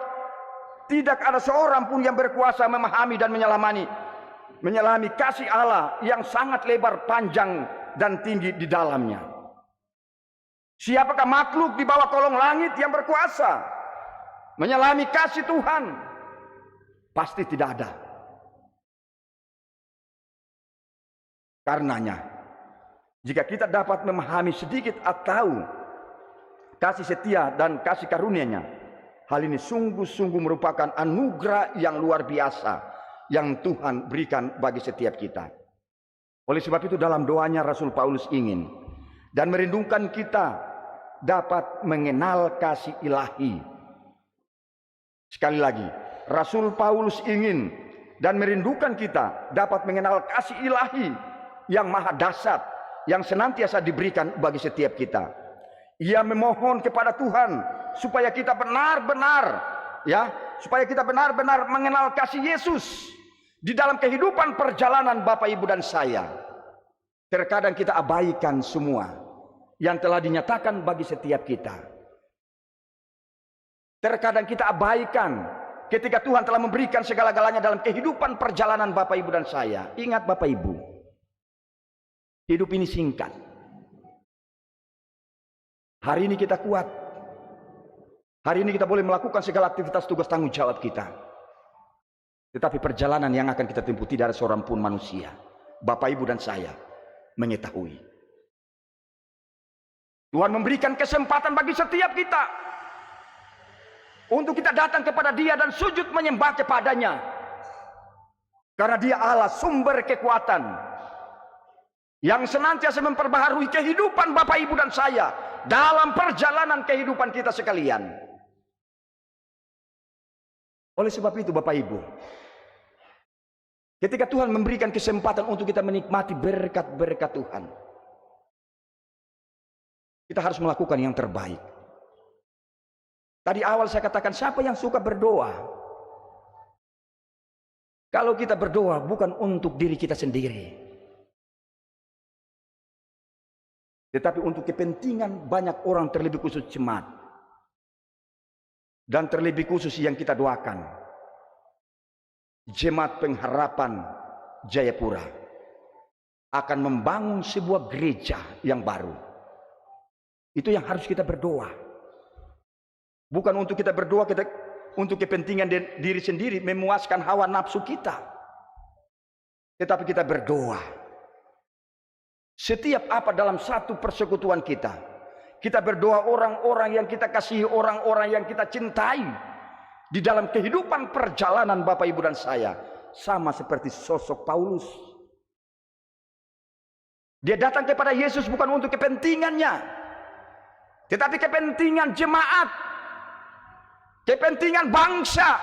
tidak ada seorang pun yang berkuasa memahami dan menyelami kasih Allah yang sangat lebar, panjang dan tinggi di dalamnya. Siapakah makhluk di bawah kolong langit yang berkuasa menyelami kasih Tuhan? Pasti tidak ada. Karenanya, jika kita dapat memahami sedikit atau kasih setia dan kasih karunia-Nya, hal ini sungguh-sungguh merupakan anugerah yang luar biasa yang Tuhan berikan bagi setiap kita. Oleh sebab itu dalam doanya Rasul Paulus ingin dan merindukan kita dapat mengenal kasih ilahi. Sekali lagi, Rasul Paulus ingin dan merindukan kita dapat mengenal kasih ilahi yang maha dahsyat yang senantiasa diberikan bagi setiap kita. Ia memohon kepada Tuhan supaya kita benar-benar mengenal kasih Yesus di dalam kehidupan perjalanan Bapak Ibu dan saya. Terkadang kita abaikan semua yang telah dinyatakan bagi setiap kita. Terkadang kita abaikan ketika Tuhan telah memberikan segala-galanya dalam kehidupan perjalanan Bapak Ibu dan saya. Ingat Bapak Ibu, hidup ini singkat. Hari ini kita kuat. Hari ini kita boleh melakukan segala aktivitas tugas tanggung jawab kita. Tetapi perjalanan yang akan kita tempuh tidak ada seorang pun manusia, Bapak Ibu dan saya, mengetahui. Tuhan memberikan kesempatan bagi setiap kita untuk kita datang kepada Dia dan sujud menyembah kepadanya. Karena Dia Allah sumber kekuatan yang senantiasa memperbaharui kehidupan Bapak Ibu dan saya dalam perjalanan kehidupan kita sekalian. Oleh sebab itu Bapak Ibu, ketika Tuhan memberikan kesempatan untuk kita menikmati berkat-berkat Tuhan, kita harus melakukan yang terbaik. Tadi awal saya katakan, siapa yang suka berdoa? Kalau kita berdoa bukan untuk diri kita sendiri, tetapi untuk kepentingan banyak orang, terlebih khusus jemaat. Dan terlebih khusus yang kita doakan, Jemaat Pengharapan Jayapura akan membangun sebuah gereja yang baru. Itu yang harus kita berdoa. Bukan untuk kita berdoa untuk kepentingan diri sendiri, memuaskan hawa nafsu kita. Tetapi kita berdoa setiap apa dalam satu persekutuan kita. Kita berdoa orang-orang yang kita kasihi, orang-orang yang kita cintai di dalam kehidupan perjalanan Bapak Ibu dan saya. Sama seperti sosok Paulus. Dia datang kepada Yesus bukan untuk kepentingannya, tetapi kepentingan jemaat, kepentingan bangsa.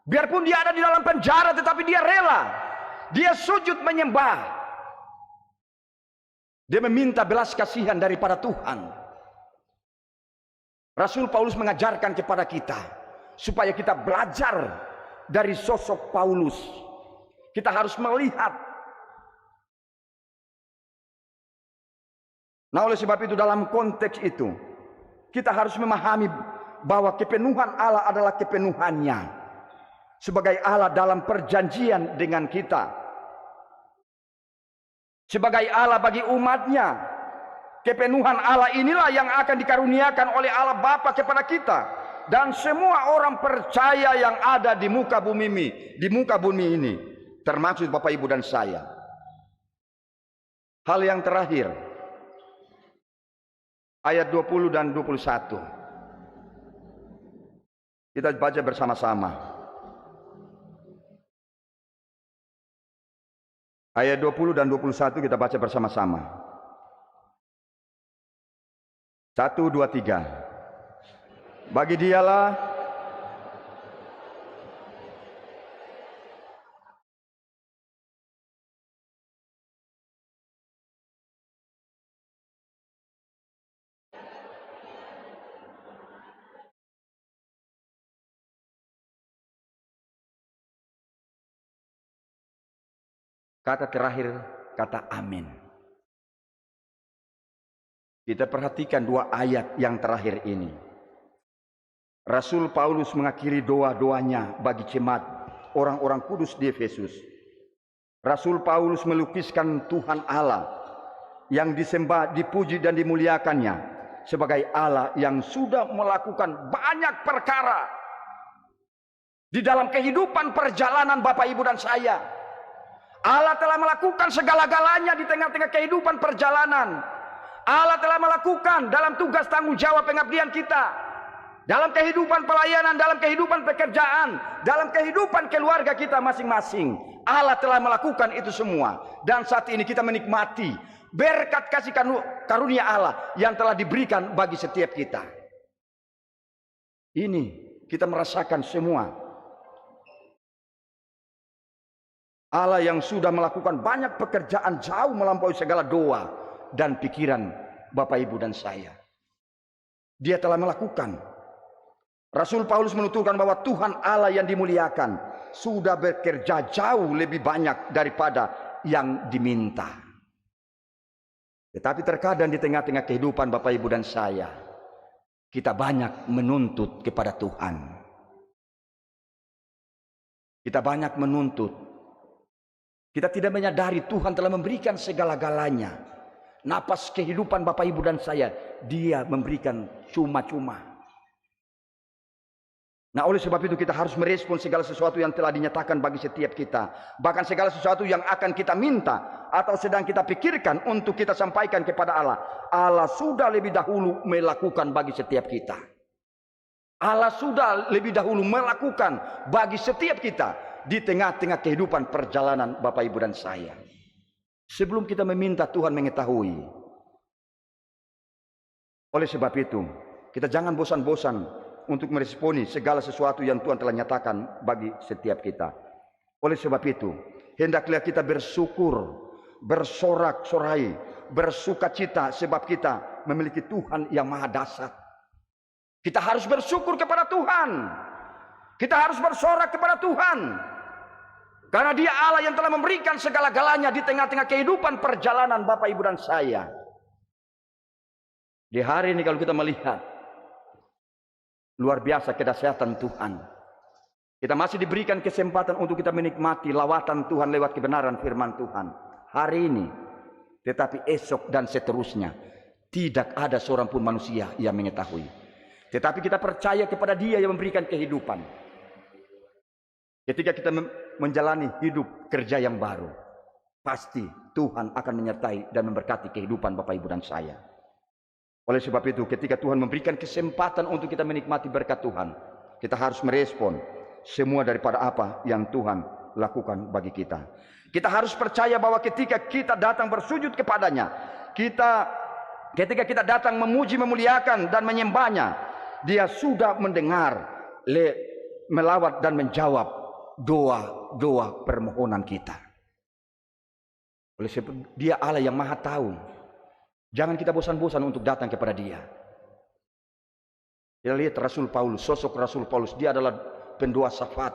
Biarpun dia ada di dalam penjara, tetapi dia rela. Dia sujud menyembah. Dia meminta belas kasihan daripada Tuhan. Rasul Paulus mengajarkan kepada kita supaya kita belajar dari sosok Paulus. Kita harus melihat. Nah oleh sebab itu dalam konteks itu kita harus memahami bahwa kepenuhan Allah adalah kepenuhannya sebagai Allah dalam perjanjian dengan kita, sebagai Allah bagi umatnya. Kepenuhan Allah inilah yang akan dikaruniakan oleh Allah Bapa kepada kita dan semua orang percaya yang ada di muka bumi ini, termasuk Bapak Ibu dan saya. Hal yang terakhir, ayat 20 dan 21. Kita baca bersama-sama. Ayat 20 dan 21 kita baca bersama-sama. 1, 2, 3. Bagi dialah kata terakhir, kata amin. Kita perhatikan dua ayat yang terakhir ini. Rasul Paulus mengakhiri doa-doanya bagi jemaat orang-orang kudus di Efesus. Rasul Paulus melukiskan Tuhan Allah yang disembah, dipuji dan dimuliakannya sebagai Allah yang sudah melakukan banyak perkara di dalam kehidupan perjalanan Bapak Ibu dan saya. Allah telah melakukan segala-galanya di tengah-tengah kehidupan perjalanan. Allah telah melakukan dalam tugas tanggung jawab pengabdian kita, dalam kehidupan pelayanan, dalam kehidupan pekerjaan, dalam kehidupan keluarga kita masing-masing. Allah telah melakukan itu semua, dan saat ini kita menikmati berkat kasih karunia Allah yang telah diberikan bagi setiap kita. Ini kita merasakan semua. Allah yang sudah melakukan banyak pekerjaan jauh melampaui segala doa dan pikiran Bapak Ibu dan saya. Dia telah melakukan. Rasul Paulus menuturkan bahwa Tuhan Allah yang dimuliakan sudah bekerja jauh lebih banyak daripada yang diminta. Tetapi terkadang di tengah-tengah kehidupan Bapak Ibu dan saya, kita banyak menuntut kepada Tuhan. Kita banyak menuntut. Kita tidak menyadari Tuhan telah memberikan segala-galanya. Napas kehidupan Bapak Ibu dan saya, Dia memberikan cuma-cuma. Nah, oleh sebab itu kita harus merespon segala sesuatu yang telah dinyatakan bagi setiap kita. Bahkan segala sesuatu yang akan kita minta atau sedang kita pikirkan untuk kita sampaikan kepada Allah. Allah sudah lebih dahulu melakukan bagi setiap kita. Allah sudah lebih dahulu melakukan bagi setiap kita di tengah-tengah kehidupan perjalanan Bapak Ibu dan saya. Sebelum kita meminta, Tuhan mengetahui. Oleh sebab itu, kita jangan bosan-bosan untuk meresponi segala sesuatu yang Tuhan telah nyatakan bagi setiap kita. Oleh sebab itu, hendaklah kita bersyukur, bersorak-sorai, bersukacita sebab kita memiliki Tuhan yang maha dahsyat. Kita harus bersyukur kepada Tuhan. Kita harus bersorak kepada Tuhan. Karena Dia Allah yang telah memberikan segala-galanya di tengah-tengah kehidupan perjalanan Bapak Ibu dan saya. Di hari ini kalau kita melihat luar biasa kedahsyatan Tuhan. Kita masih diberikan kesempatan untuk kita menikmati lawatan Tuhan lewat kebenaran firman Tuhan. Hari ini, tetapi esok dan seterusnya, tidak ada seorang pun manusia yang mengetahui. Tetapi kita percaya kepada Dia yang memberikan kehidupan. Ketika kita menjalani hidup kerja yang baru, pasti Tuhan akan menyertai dan memberkati kehidupan Bapak Ibu dan saya. Oleh sebab itu, ketika Tuhan memberikan kesempatan untuk kita menikmati berkat Tuhan, kita harus merespon semua daripada apa yang Tuhan lakukan bagi kita. Kita harus percaya bahwa ketika kita datang bersujud kepadanya, ketika kita datang memuji, memuliakan dan menyembahnya, Dia sudah mendengar, melawat dan menjawab doa-doa permohonan kita. Oleh sebab Dia Allah yang maha tahu. Jangan kita bosan-bosan untuk datang kepada Dia. Kita lihat Rasul Paulus, sosok Rasul Paulus, dia adalah pendoa syafaat.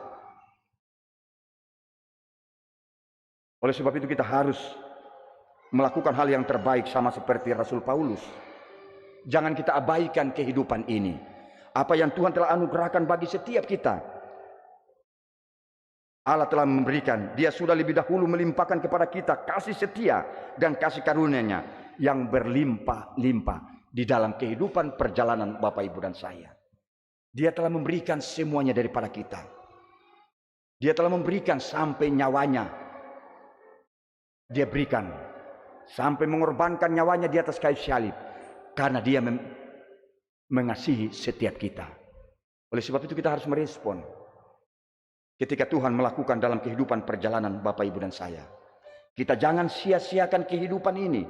Oleh sebab itu kita harus melakukan hal yang terbaik sama seperti Rasul Paulus. Jangan kita abaikan kehidupan ini. Apa yang Tuhan telah anugerahkan bagi setiap kita. Allah telah memberikan, Dia sudah lebih dahulu melimpahkan kepada kita kasih setia dan kasih karunia-Nya yang berlimpah-limpah di dalam kehidupan perjalanan Bapak Ibu dan saya. Dia telah memberikan semuanya daripada kita. Dia telah memberikan sampai nyawanya. Dia berikan sampai mengorbankan nyawanya di atas kayu salib karena Dia mengasihi setiap kita. Oleh sebab itu kita harus merespon ketika Tuhan melakukan dalam kehidupan perjalanan Bapak, Ibu, dan saya. Kita jangan sia-siakan kehidupan ini.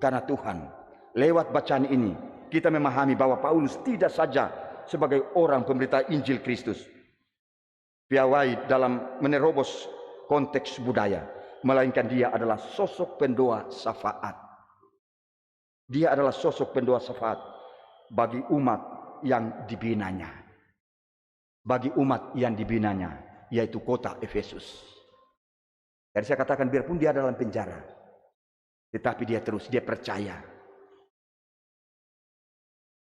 Karena Tuhan, lewat bacaan ini, kita memahami bahwa Paulus tidak saja sebagai orang pemberita Injil Kristus, piawai dalam menerobos konteks budaya, melainkan dia adalah sosok pendoa syafaat. Dia adalah sosok pendoa syafaat bagi umat yang dibinanya. Bagi umat yang dibinanya, yaitu kota Efesus. Jadi saya katakan, biarpun dia dalam penjara, tetapi dia percaya.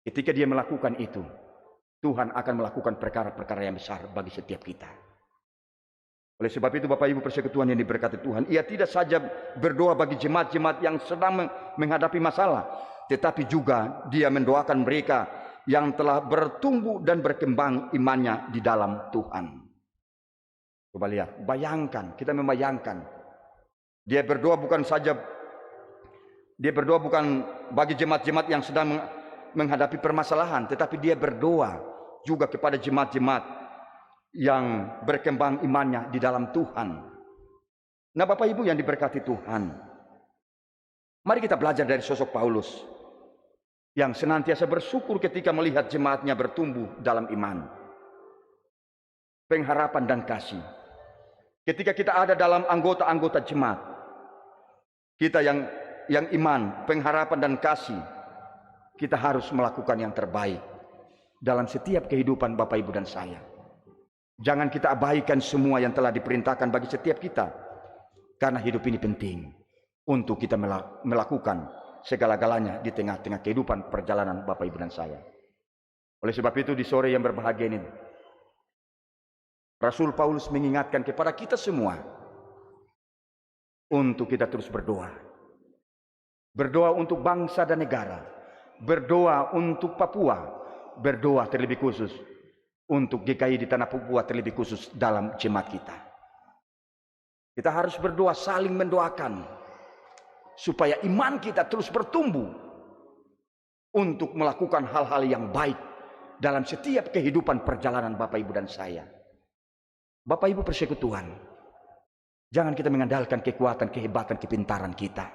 Ketika dia melakukan itu, Tuhan akan melakukan perkara-perkara yang besar bagi setiap kita. Oleh sebab itu Bapak Ibu persekutuan yang diberkati Tuhan, ia tidak saja berdoa bagi jemaat-jemaat yang sedang menghadapi masalah, tetapi juga dia mendoakan mereka yang telah bertumbuh dan berkembang imannya di dalam Tuhan. Coba lihat, bayangkan, kita membayangkan. Dia berdoa bukan bagi jemaat-jemaat yang sedang menghadapi permasalahan, tetapi dia berdoa juga kepada jemaat-jemaat yang berkembang imannya di dalam Tuhan. Nah, Bapak Ibu yang diberkati Tuhan, mari kita belajar dari sosok Paulus yang senantiasa bersyukur ketika melihat jemaatnya bertumbuh dalam iman, pengharapan, dan kasih. Ketika kita ada dalam anggota-anggota jemaat kita yang iman, pengharapan, dan kasih, kita harus melakukan yang terbaik dalam setiap kehidupan Bapak, Ibu, dan saya. Jangan kita abaikan semua yang telah diperintahkan bagi setiap kita, karena hidup ini penting untuk kita melakukan segala-galanya di tengah-tengah kehidupan perjalanan Bapak, Ibu, dan saya. Oleh sebab itu di sore yang berbahagia ini, Rasul Paulus mengingatkan kepada kita semua untuk kita terus berdoa. Berdoa untuk bangsa dan negara, berdoa untuk Papua, berdoa terlebih khusus untuk GKI di tanah Papua, terlebih khusus dalam jemaat kita. Kita harus berdoa, saling mendoakan supaya iman kita terus bertumbuh untuk melakukan hal-hal yang baik dalam setiap kehidupan perjalanan Bapak, Ibu, dan saya. Bapak, Ibu persekutuan, jangan kita mengandalkan kekuatan, kehebatan, kepintaran kita.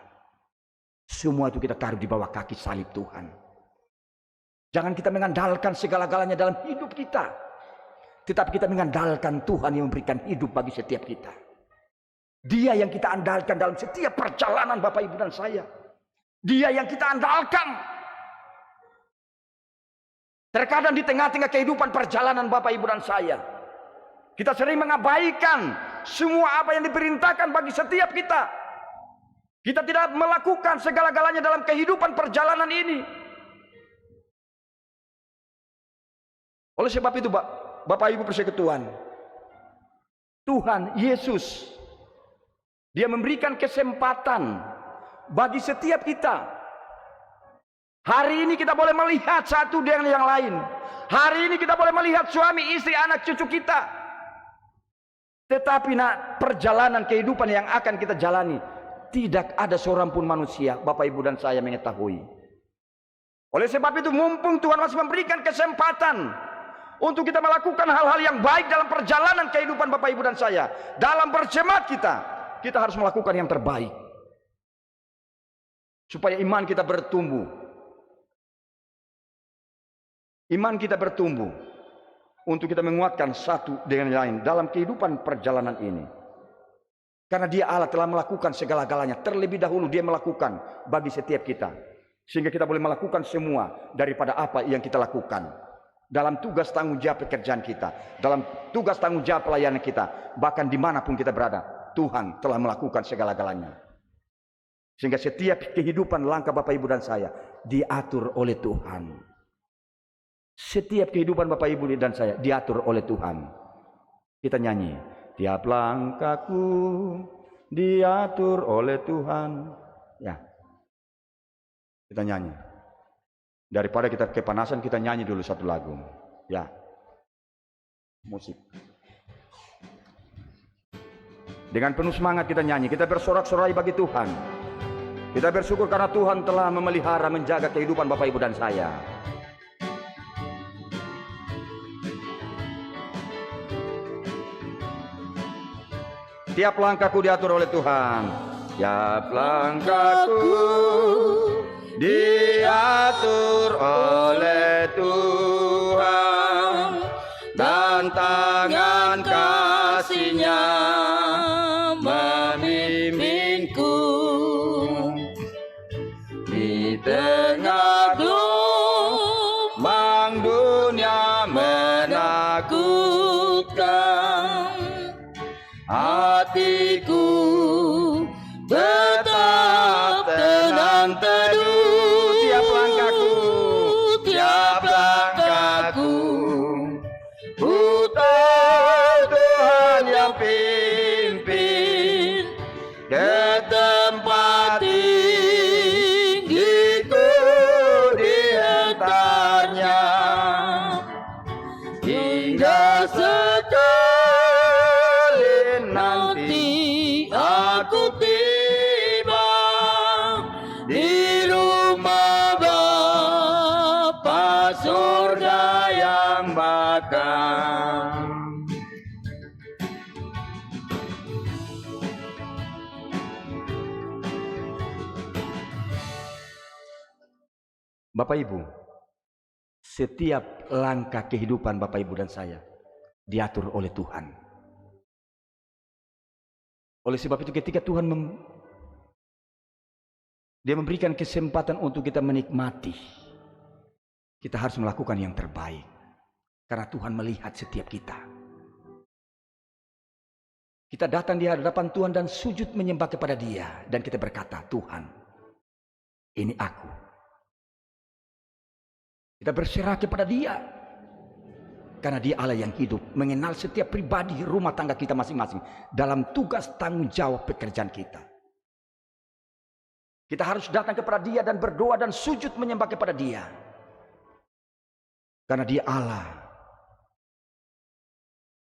Semua itu kita taruh di bawah kaki salib Tuhan. Jangan kita mengandalkan segala-galanya dalam hidup kita, tetapi kita mengandalkan Tuhan yang memberikan hidup bagi setiap kita. Dia yang kita andalkan dalam setiap perjalanan Bapak, Ibu, dan saya. Dia yang kita andalkan. Terkadang di tengah-tengah kehidupan perjalanan Bapak, Ibu, dan saya, kita sering mengabaikan semua apa yang diperintahkan bagi setiap kita. Kita tidak melakukan segala-galanya dalam kehidupan perjalanan ini. Oleh sebab itu Bapak, Ibu persekutuan, Tuhan Yesus, dia memberikan kesempatan bagi setiap kita. Hari ini kita boleh melihat satu dengan yang lain. Hari ini kita boleh melihat suami, istri, anak, cucu kita. Tetapi perjalanan kehidupan yang akan kita jalani, tidak ada seorang pun manusia, Bapak, Ibu, dan saya mengetahui. Oleh sebab itu, mumpung Tuhan masih memberikan kesempatan untuk kita melakukan hal-hal yang baik dalam perjalanan kehidupan Bapak, Ibu, dan saya, dalam berjemaat kita harus melakukan yang terbaik supaya iman kita bertumbuh. Iman kita bertumbuh untuk kita menguatkan satu dengan yang lain dalam kehidupan perjalanan ini. Karena dia Allah telah melakukan segala-galanya. Terlebih dahulu dia melakukan bagi setiap kita, sehingga kita boleh melakukan semua daripada apa yang kita lakukan dalam tugas tanggung jawab pekerjaan kita, dalam tugas tanggung jawab pelayanan kita, bahkan dimanapun kita berada. Tuhan telah melakukan segala-galanya. Sehingga setiap kehidupan langkah Bapak, Ibu, dan saya diatur oleh Tuhan. Setiap kehidupan Bapak, Ibu, dan saya diatur oleh Tuhan. Kita nyanyi, tiap langkahku diatur oleh Tuhan. Ya, kita nyanyi. Daripada kita kepanasan, kita nyanyi dulu satu lagu. Ya, musik. Dengan penuh semangat kita nyanyi, kita bersorak-sorai bagi Tuhan. Kita bersyukur karena Tuhan telah memelihara, menjaga kehidupan Bapak, Ibu, dan saya. Tiap langkahku diatur oleh Tuhan. Tiap langkahku diatur oleh Tuhan, dan tangan kasih-Nya membimbingku. Di tengah gelombang dunia menakutkan, hatiku tetap tenang teduh. Tiap langkahku, ku tahu Tuhan yang pimpin ke tempat tinggiku diantaranya, hingga sekali nanti aku tiba di rumah Bapa surga yang bakal. Bapak Ibu, setiap langkah kehidupan Bapak Ibu dan saya diatur oleh Tuhan. Oleh sebab itu ketika Tuhan Dia memberikan kesempatan untuk kita menikmati, kita harus melakukan yang terbaik. Karena Tuhan melihat setiap kita. Kita datang di hadapan Tuhan dan sujud menyembah kepada Dia. Dan kita berkata, Tuhan, ini aku. Kita berserah kepada Dia. Karena Dia Allah yang hidup, mengenal setiap pribadi rumah tangga kita masing-masing dalam tugas tanggung jawab pekerjaan kita. Kita harus datang kepada Dia dan berdoa dan sujud menyembah kepada Dia. Karena Dia Allah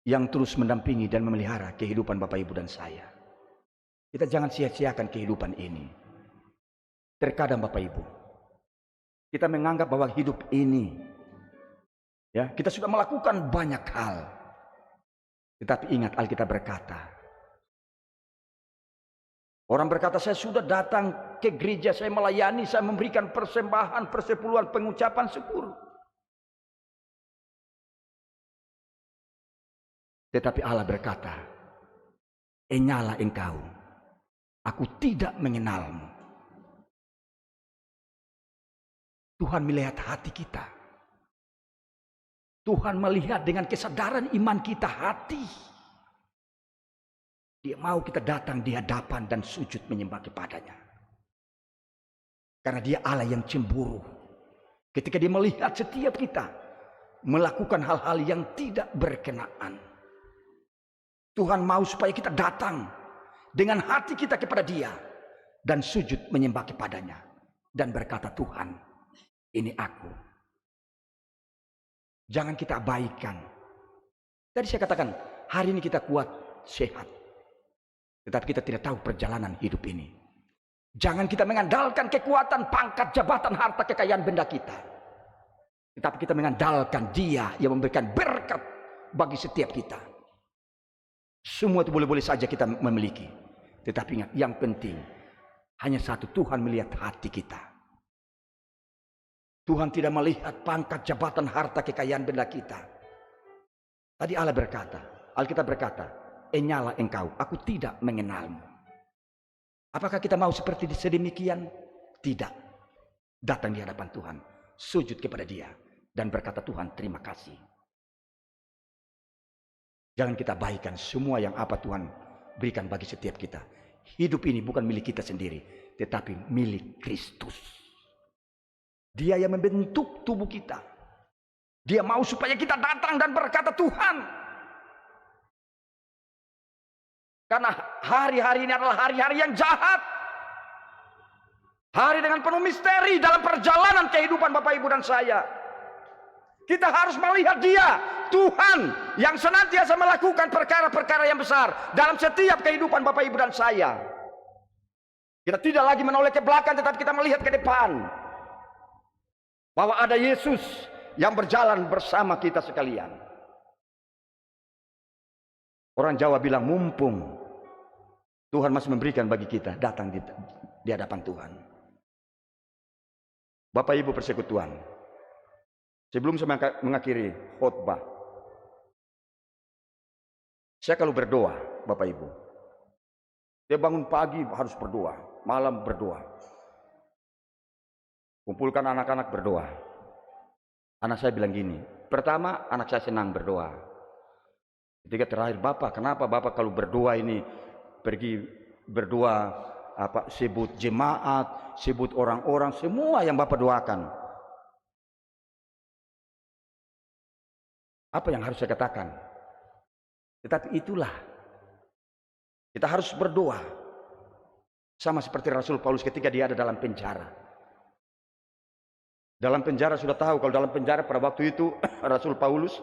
yang terus mendampingi dan memelihara kehidupan Bapak Ibu dan saya. Kita jangan sia-siakan kehidupan ini. Terkadang Bapak Ibu, kita menganggap bahwa hidup ini, ya, kita sudah melakukan banyak hal. Tetapi ingat, Alkitab berkata, orang berkata, saya sudah datang ke gereja, saya melayani, saya memberikan persembahan, persepuluhan, pengucapan syukur. Tetapi Allah berkata, enyalah engkau, aku tidak mengenalmu. Tuhan melihat hati kita. Tuhan melihat dengan kesadaran iman kita, hati. Dia mau kita datang di hadapan dan sujud menyembah kepadanya. Karena Dia Allah yang cemburu. Ketika Dia melihat setiap kita melakukan hal-hal yang tidak berkenaan. Tuhan mau supaya kita datang dengan hati kita kepada Dia dan sujud menyembah kepadanya dan berkata, Tuhan, ini aku. Jangan kita abaikan. Tadi saya katakan, hari ini kita kuat, sehat. Tetapi kita tidak tahu perjalanan hidup ini. Jangan kita mengandalkan kekuatan, pangkat, jabatan, harta, kekayaan, benda kita. Tetapi kita mengandalkan Dia yang memberikan berkat bagi setiap kita. Semua itu boleh-boleh saja kita memiliki. Tetapi ingat, yang penting hanya satu, Tuhan melihat hati kita. Tuhan tidak melihat pangkat, jabatan, harta, kekayaan, benda kita. Tadi Allah berkata, Alkitab berkata, enyalah engkau, aku tidak mengenalmu. Apakah kita mau seperti sedemikian? Tidak. Datang di hadapan Tuhan, sujud kepada Dia dan berkata, Tuhan, terima kasih. Jangan kita abaikan semua yang apa Tuhan berikan bagi setiap kita. Hidup ini bukan milik kita sendiri, tetapi milik Kristus. Dia yang membentuk tubuh kita. Dia mau supaya kita datang dan berkata, Tuhan. Karena hari-hari ini adalah hari-hari yang jahat. Hari dengan penuh misteri dalam perjalanan kehidupan Bapak Ibu dan saya. Kita harus melihat Dia, Tuhan yang senantiasa melakukan perkara-perkara yang besar dalam setiap kehidupan Bapak Ibu dan saya. Kita tidak lagi menoleh ke belakang, tetapi kita melihat ke depan. Bahwa ada Yesus yang berjalan bersama kita sekalian. Orang Jawa bilang, mumpung Tuhan masih memberikan bagi kita datang di hadapan Tuhan. Bapak Ibu persekutuan, sebelum saya mengakhiri khotbah, saya kalau berdoa, Bapak Ibu, dia bangun pagi harus berdoa, malam berdoa. Kumpulkan anak-anak berdoa. Anak saya bilang gini, pertama anak saya senang berdoa. Ketika terakhir, Bapak, kenapa Bapak kalau berdoa ini pergi berdoa sebut jemaat, sebut orang-orang, semua yang Bapak doakan. Apa yang harus saya katakan? Tetapi itulah, kita harus berdoa. Sama seperti Rasul Paulus ketika dia ada dalam penjara. Dalam penjara sudah tahu, kalau dalam penjara pada waktu itu Rasul Paulus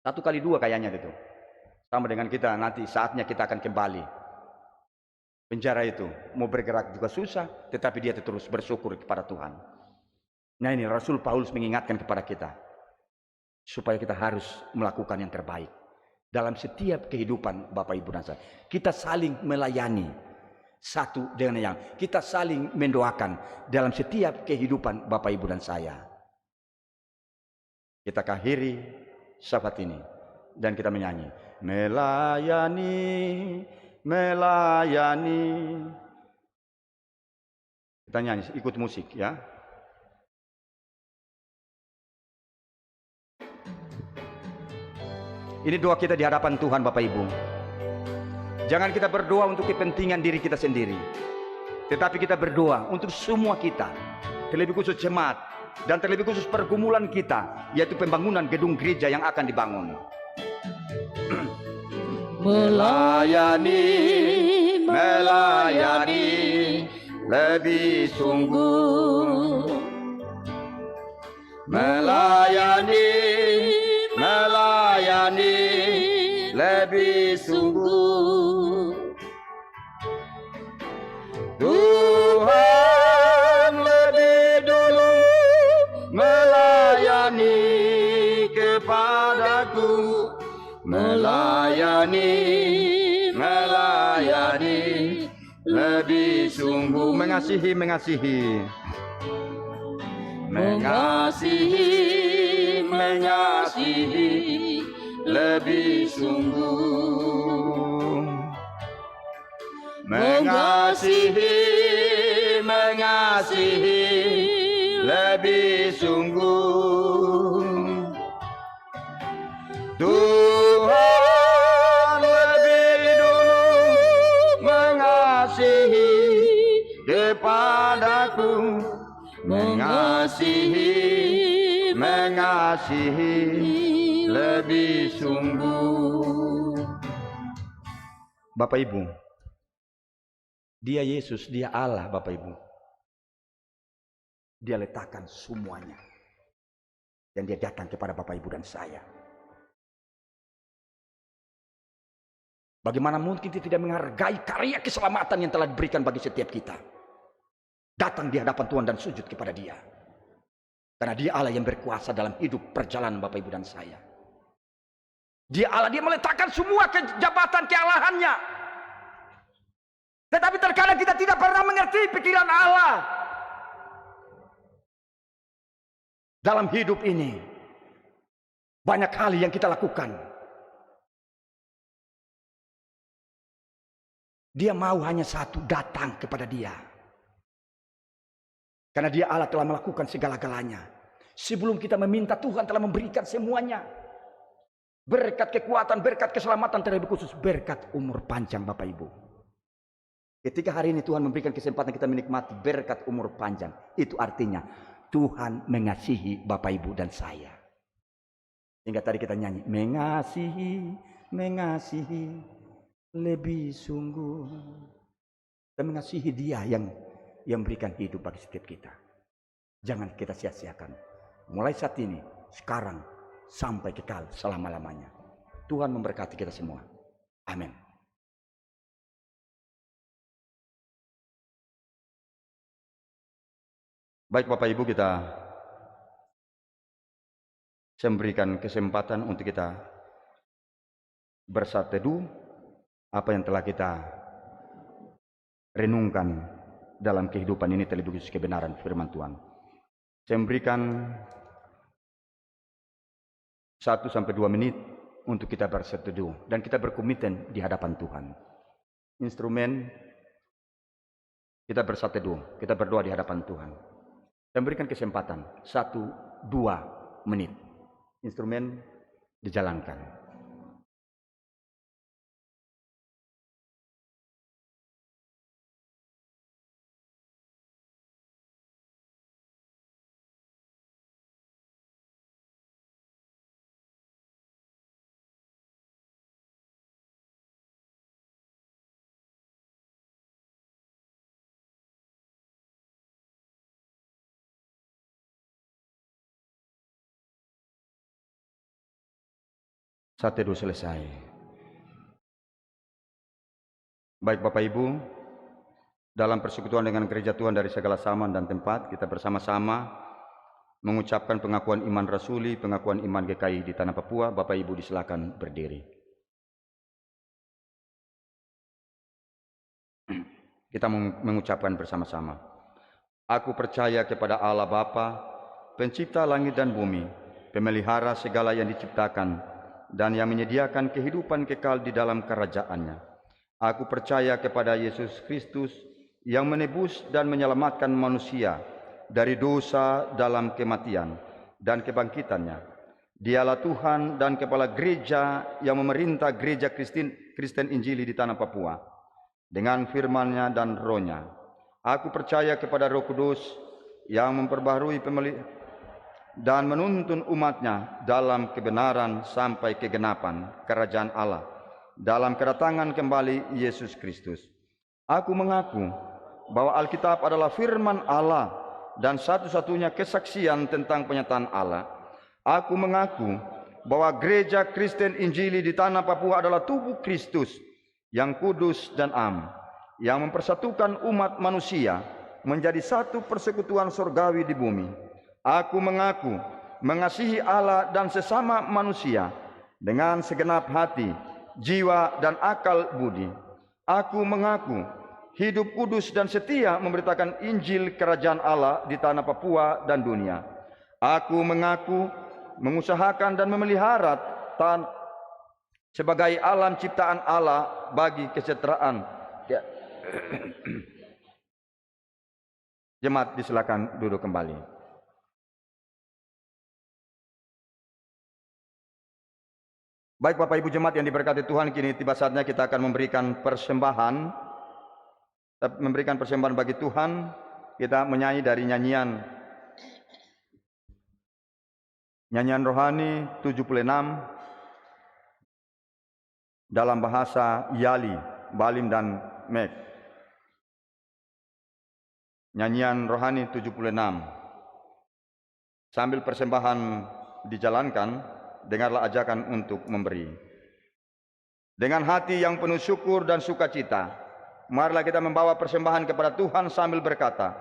1 kali 2 kayaknya itu. Sama dengan kita, nanti saatnya kita akan kembali. Penjara itu mau bergerak juga susah, tetapi dia terus bersyukur kepada Tuhan. Nah ini Rasul Paulus mengingatkan kepada kita, supaya kita harus melakukan yang terbaik. Dalam setiap kehidupan Bapak Ibu dan saya, kita saling melayani satu dengan yang lain. Kita saling mendoakan dalam setiap kehidupan Bapak Ibu dan saya. Kita akhiri syafaat ini dan kita menyanyi. Melayani, melayani. Kita nyanyi, ikut musik ya. Ini doa kita di hadapan Tuhan Bapak Ibu. Jangan kita berdoa untuk kepentingan diri kita sendiri, tetapi kita berdoa untuk semua kita, terlebih khusus jemaat dan terlebih khusus pergumulan kita, yaitu pembangunan gedung gereja yang akan dibangun. Melayani, melayani lebih sungguh. Melayani, melayani lebih sungguh. Tuhan lebih dulu melayani kepadaku. Melayani, melayani lebih sungguh. Mengasihi, mengasihi. Mengasihi, mengasihi lebih sungguh. Mengasihi, mengasihi lebih sungguh. Tuhan lebih dulu mengasihi kepadaku. Mengasihi, mengasihi lebih sungguh. Bapak Ibu, Dia Yesus, Dia Allah Bapak Ibu. Dia letakkan semuanya. Dan Dia datang kepada Bapak Ibu dan saya. Bagaimana mungkin kita tidak menghargai karya keselamatan yang telah diberikan bagi setiap kita. Datang di hadapan Tuhan dan sujud kepada Dia. Karena Dia Allah yang berkuasa dalam hidup perjalanan Bapak Ibu dan saya. Dia Allah, Dia meletakkan semua kejabatan kealahannya. Tetapi terkadang kita tidak pernah mengerti pikiran Allah. Dalam hidup ini, banyak hal yang kita lakukan. Dia mau hanya satu, datang kepada Dia. Karena Dia Allah telah melakukan segala-galanya. Sebelum kita meminta, Tuhan telah memberikan semuanya. Berkat kekuatan, berkat keselamatan, terlebih khusus berkat umur panjang Bapak Ibu. Ketika hari ini Tuhan memberikan kesempatan kita menikmati berkat umur panjang, itu artinya Tuhan mengasihi Bapak Ibu dan saya. Hingga tadi kita nyanyi, mengasihi, mengasihi lebih sungguh. Kita mengasihi Dia yang memberikan hidup bagi setiap kita. Jangan kita sia-siakan. Mulai saat ini, sekarang, sampai kekal selama-lamanya. Tuhan memberkati kita semua. Amin. Baik Bapak Ibu, saya memberikan kesempatan untuk kita bersatu teduh apa yang telah kita renungkan dalam kehidupan ini terlebih khusus kebenaran firman Tuhan. Saya memberikan 1 sampai 2 menit untuk kita berseteduh dan kita berkomitmen di hadapan Tuhan. Instrumen kita berseteduh, kita berdoa di hadapan Tuhan. Saya memberikan kesempatan 1-2 menit. Instrumen dijalankan. Saat teduh selesai. Baik Bapak Ibu, dalam persekutuan dengan gereja Tuhan dari segala zaman dan tempat, kita bersama-sama mengucapkan pengakuan iman rasuli, pengakuan iman GKI di Tanah Papua. Bapak Ibu disilakan berdiri. Kita mengucapkan bersama-sama. Aku percaya kepada Allah Bapa, pencipta langit dan bumi, pemelihara segala yang diciptakan, dan yang menyediakan kehidupan kekal di dalam kerajaannya. Aku percaya kepada Yesus Kristus yang menebus dan menyelamatkan manusia dari dosa dalam kematian dan kebangkitannya. Dialah Tuhan dan Kepala Gereja yang memerintah gereja Kristen Injili di Tanah Papua dengan firman-Nya dan Roh-Nya. Aku percaya kepada Roh Kudus yang memperbaharui dan menuntun umatnya dalam kebenaran sampai kegenapan kerajaan Allah dalam kedatangan kembali Yesus Kristus. Aku mengaku bahwa Alkitab adalah firman Allah dan satu-satunya kesaksian tentang penyataan Allah. Aku mengaku bahwa gereja Kristen Injili di Tanah Papua adalah tubuh Kristus yang kudus dan am, yang mempersatukan umat manusia menjadi satu persekutuan surgawi di bumi. Aku mengaku mengasihi Allah dan sesama manusia dengan segenap hati, jiwa, dan akal budi. Aku mengaku hidup kudus dan setia memberitakan Injil Kerajaan Allah di Tanah Papua dan dunia. Aku mengaku mengusahakan dan memelihara sebagai alam ciptaan Allah bagi kesejahteraan. Jemaat disilakan duduk kembali. Baik Bapak Ibu jemaat yang diberkati Tuhan, kini tiba saatnya kita akan memberikan persembahan. Bagi Tuhan. Kita menyanyi dari nyanyian rohani 76 dalam bahasa Yali, Balim dan Mek. Nyanyian rohani 76. Sambil persembahan dijalankan, dengarlah ajakan untuk memberi. Dengan hati yang penuh syukur dan sukacita, marilah kita membawa persembahan kepada Tuhan sambil berkata,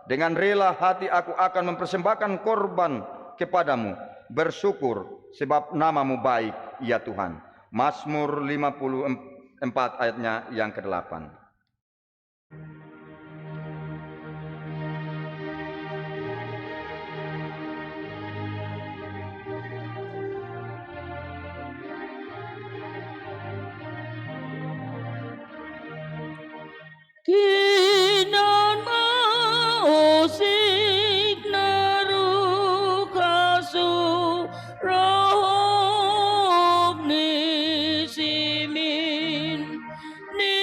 dengan rela hati aku akan mempersembahkan korban kepadamu, bersyukur sebab namamu baik, ya Tuhan. Mazmur 54 ayatnya yang ke-8. Kinan mausik narukasu rohok ni simin ni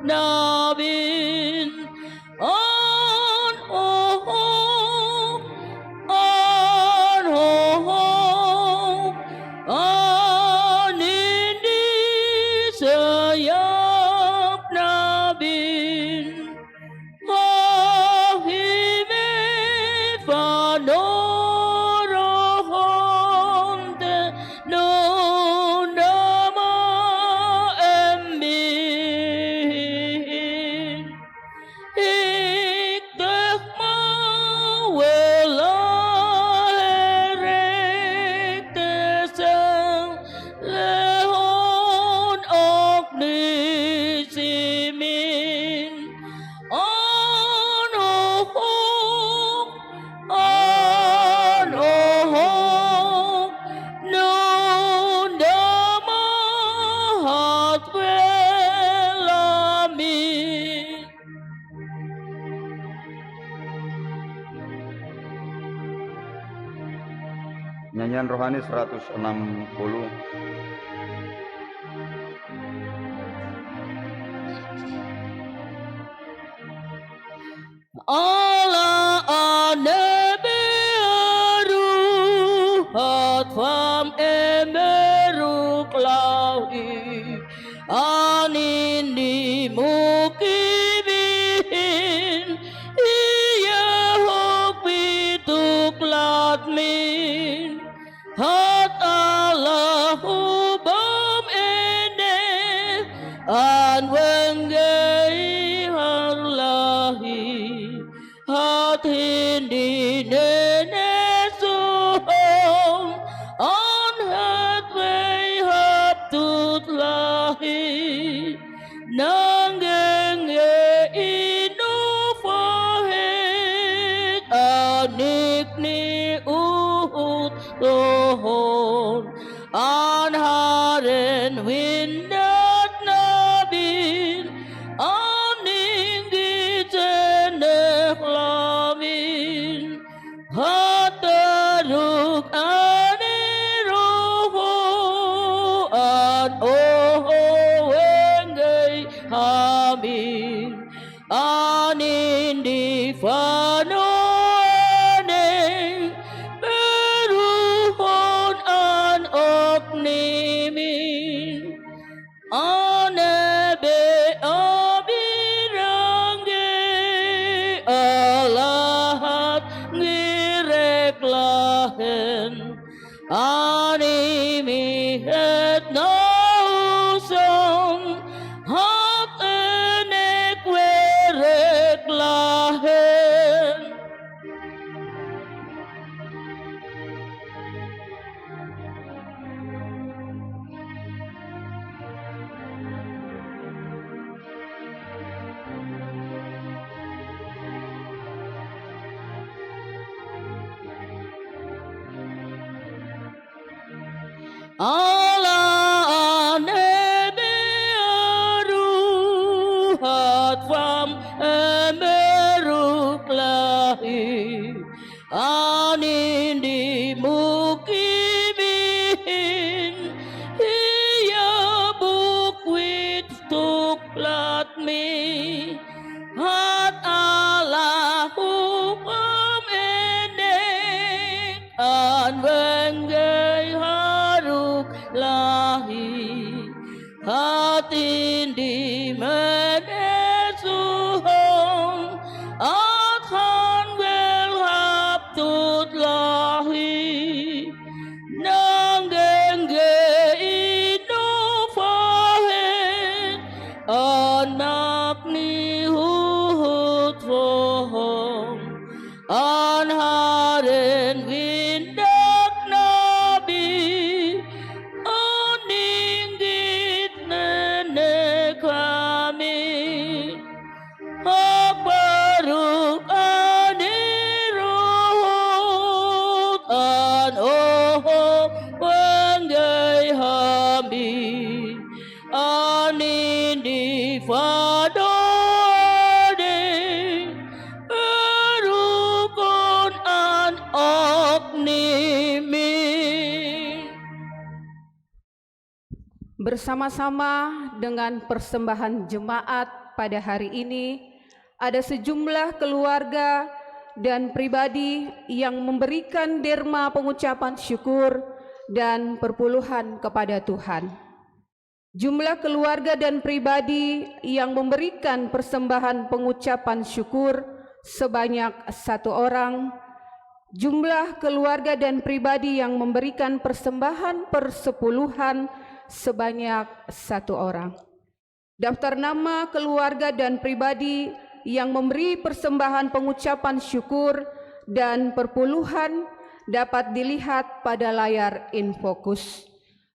nabin an oh an oh an ini sayap nabin ahime fanorohonte nundama emmin ikdeh mawela herek tesel lehon okni simin anohok nundama hatwelamin. Nyanyian rohani 160. Allah aneberu hatfam emeru klahi anindi mukimin iya hokbituk latmin hat Allahu bam ene an wenggei harlahi hat hindi nene suhom an hat wei hap tut lahi nanggeng inu fahet anik ni uhut tohon an haren windat nabin aninggi teneh lamin hataruk aniroho an oho wenggei hamin anindi fanoane beruhon an oknimin anebe abirange alahat ngirek lahen animi het nausong hat enek werek lahen. Allah aneberu hatfam emeru klahi anindi mukimin iya bukwit tuk latmi hat Allahu pamenek an wenggei haruk lahi hatindi menesuhong athan wel hap tut lahi nanggengge inu fahet anak ni huhut fohong an haren windak nabi aninggit nenek kami habaruk anirohot an oho wenggei hami anindi fadode berukun an oknimi. Bersama-sama dengan persembahan jemaat pada hari ini ada sejumlah keluarga dan pribadi yang memberikan derma pengucapan syukur dan perpuluhan kepada Tuhan. Jumlah keluarga dan pribadi yang memberikan persembahan pengucapan syukur sebanyak 1 orang. Jumlah keluarga dan pribadi yang memberikan persembahan persepuluhan sebanyak 1 orang. Daftar nama keluarga dan pribadi yang memberi persembahan pengucapan syukur dan perpuluhan dapat dilihat pada layar InFokus.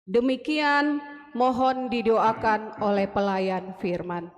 Demikian mohon didoakan oleh pelayan firman.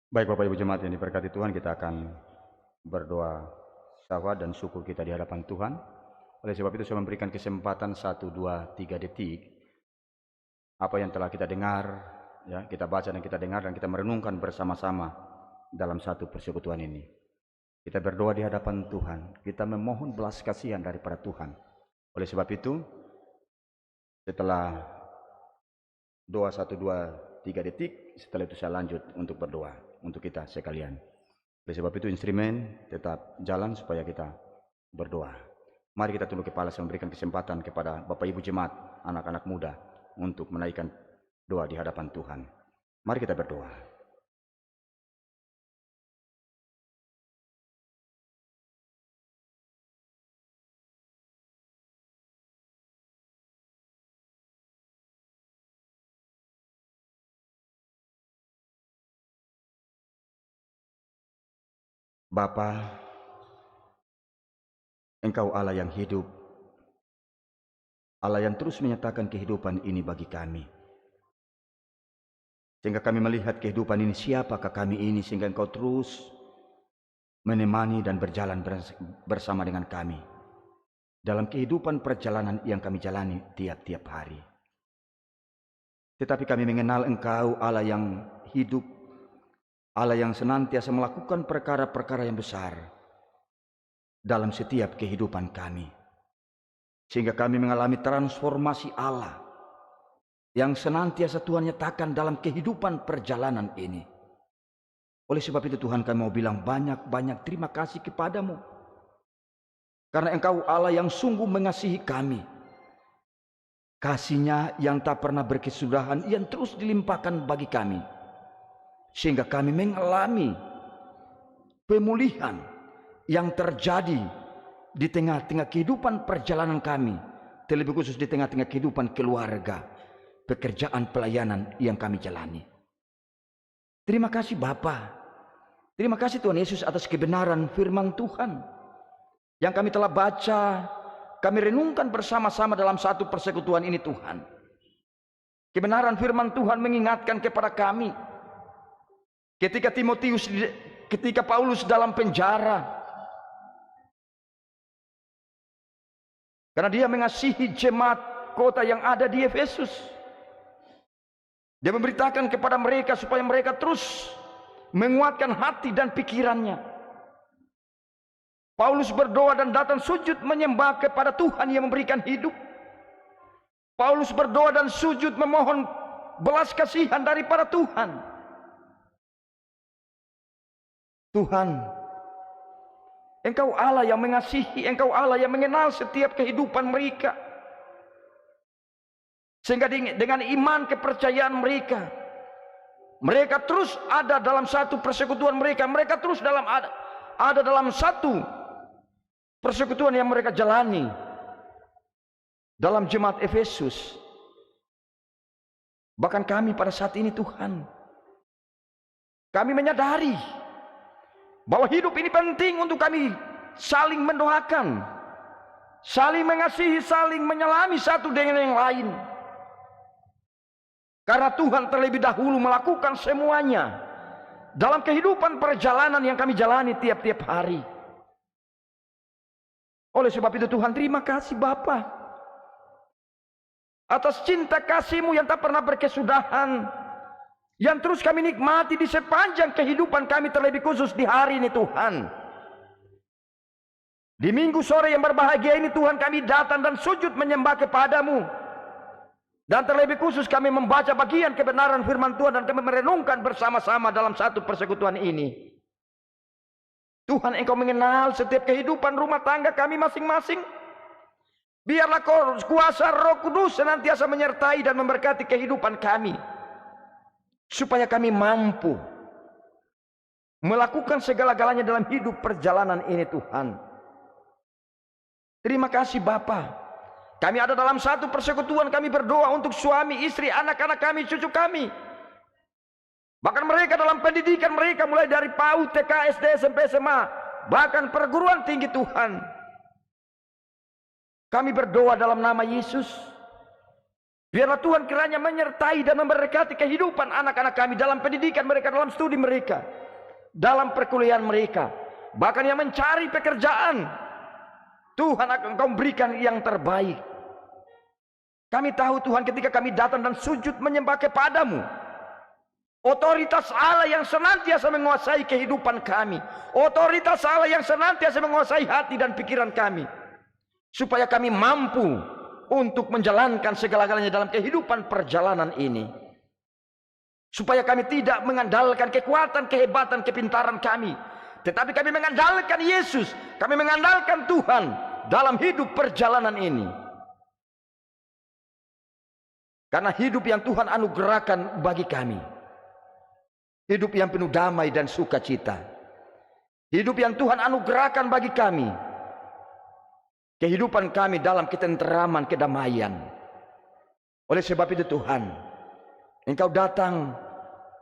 Baik Bapak Ibu Jemaat yang diberkati Tuhan, kita akan berdoa syahwat dan syukur kita di hadapan Tuhan. Oleh sebab itu saya memberikan kesempatan 1, 2, 3 detik. Apa yang telah kita dengar, ya, kita baca dan kita dengar dan kita merenungkan bersama-sama dalam satu persekutuan ini. Kita berdoa di hadapan Tuhan, kita memohon belas kasihan daripada Tuhan. Oleh sebab itu, setelah doa 1, 2, 3 detik, setelah itu saya lanjut untuk berdoa untuk kita sekalian. Oleh sebab itu instrumen tetap jalan supaya kita berdoa. Mari kita tunduk kepala, saya memberikan kesempatan kepada Bapak Ibu Jemaat, anak-anak muda untuk menaikkan doa di hadapan Tuhan. Mari kita berdoa. Bapa, Engkau Allah yang hidup, Allah yang terus menyatakan kehidupan ini bagi kami. Sehingga kami melihat kehidupan ini, siapakah kami ini, sehingga Engkau terus menemani dan berjalan bersama dengan kami dalam kehidupan perjalanan yang kami jalani tiap-tiap hari. Tetapi kami mengenal Engkau Allah yang hidup, Allah yang senantiasa melakukan perkara-perkara yang besar dalam setiap kehidupan kami. Sehingga kami mengalami transformasi Allah yang senantiasa Tuhan nyatakan dalam kehidupan perjalanan ini. Oleh sebab itu Tuhan, kami mau bilang banyak-banyak terima kasih kepadamu. Karena Engkau Allah yang sungguh mengasihi kami. Kasih-Nya yang tak pernah berkesudahan, yang terus dilimpahkan bagi kami. Sehingga kami mengalami pemulihan yang terjadi di tengah-tengah kehidupan perjalanan kami, terlebih khusus di tengah-tengah kehidupan keluarga, pekerjaan pelayanan yang kami jalani. Terima kasih Bapa. Terima kasih Tuhan Yesus atas kebenaran firman Tuhan yang kami telah baca, kami renungkan bersama-sama dalam satu persekutuan ini Tuhan. Kebenaran firman Tuhan mengingatkan kepada kami ketika Paulus dalam penjara, karena dia mengasihi jemaat kota yang ada di Efesus. Dia memberitakan kepada mereka supaya mereka terus menguatkan hati dan pikirannya. Paulus berdoa dan datang sujud menyembah kepada Tuhan yang memberikan hidup. Paulus berdoa dan sujud memohon belas kasihan daripada Tuhan. Tuhan, Engkau Allah yang mengasihi, Engkau Allah yang mengenal setiap kehidupan mereka. Sehingga dengan iman kepercayaan mereka, mereka terus ada dalam satu persekutuan mereka. Mereka terus ada dalam satu persekutuan yang mereka jalani dalam jemaat Efesus. Bahkan kami pada saat ini Tuhan, kami menyadari bahwa hidup ini penting untuk kami saling mendoakan. saling mengasihi, saling menyelami satu dengan yang lain. Karena Tuhan terlebih dahulu melakukan semuanya dalam kehidupan perjalanan yang kami jalani tiap-tiap hari. Oleh sebab itu Tuhan, terima kasih Bapa atas cinta kasih-Mu yang tak pernah berkesudahan, yang terus kami nikmati di sepanjang kehidupan kami, terlebih khusus di hari ini Tuhan. Di minggu sore yang berbahagia ini Tuhan, kami datang dan sujud menyembah kepada-Mu. Dan terlebih khusus kami membaca bagian kebenaran firman Tuhan dan kami merenungkan bersama-sama dalam satu persekutuan ini. Tuhan, Engkau mengenal setiap kehidupan rumah tangga kami masing-masing. Biarlah kuasa Roh Kudus senantiasa menyertai dan memberkati kehidupan kami, supaya kami mampu melakukan segala-galanya dalam hidup perjalanan ini Tuhan. Terima kasih Bapa. Kami ada dalam satu persekutuan, kami berdoa untuk suami, istri, anak-anak kami, cucu kami. Bahkan mereka dalam pendidikan mereka mulai dari PAUD, TK, SD, SMP, SMA, bahkan perguruan tinggi Tuhan. Kami berdoa dalam nama Yesus. Biarlah Tuhan kiranya menyertai dan memberkati kehidupan anak-anak kami dalam pendidikan mereka, dalam studi mereka, dalam perkuliahan mereka. Bahkan yang mencari pekerjaan, Tuhan akan Engkau berikan yang terbaik. Kami tahu Tuhan, ketika kami datang dan sujud menyembah kepada-Mu, otoritas Allah yang senantiasa menguasai kehidupan kami, otoritas Allah yang senantiasa menguasai hati dan pikiran kami, supaya kami mampu untuk menjalankan segala-galanya dalam kehidupan perjalanan ini. Supaya kami tidak mengandalkan kekuatan, kehebatan, kepintaran kami, tetapi kami mengandalkan Yesus, kami mengandalkan Tuhan dalam hidup perjalanan ini. Karena hidup yang Tuhan anugerahkan bagi kami, hidup yang penuh damai dan sukacita, hidup yang Tuhan anugerahkan bagi kami, kehidupan kami dalam ketenteraman, kedamaian. Oleh sebab itu Tuhan, Engkau datang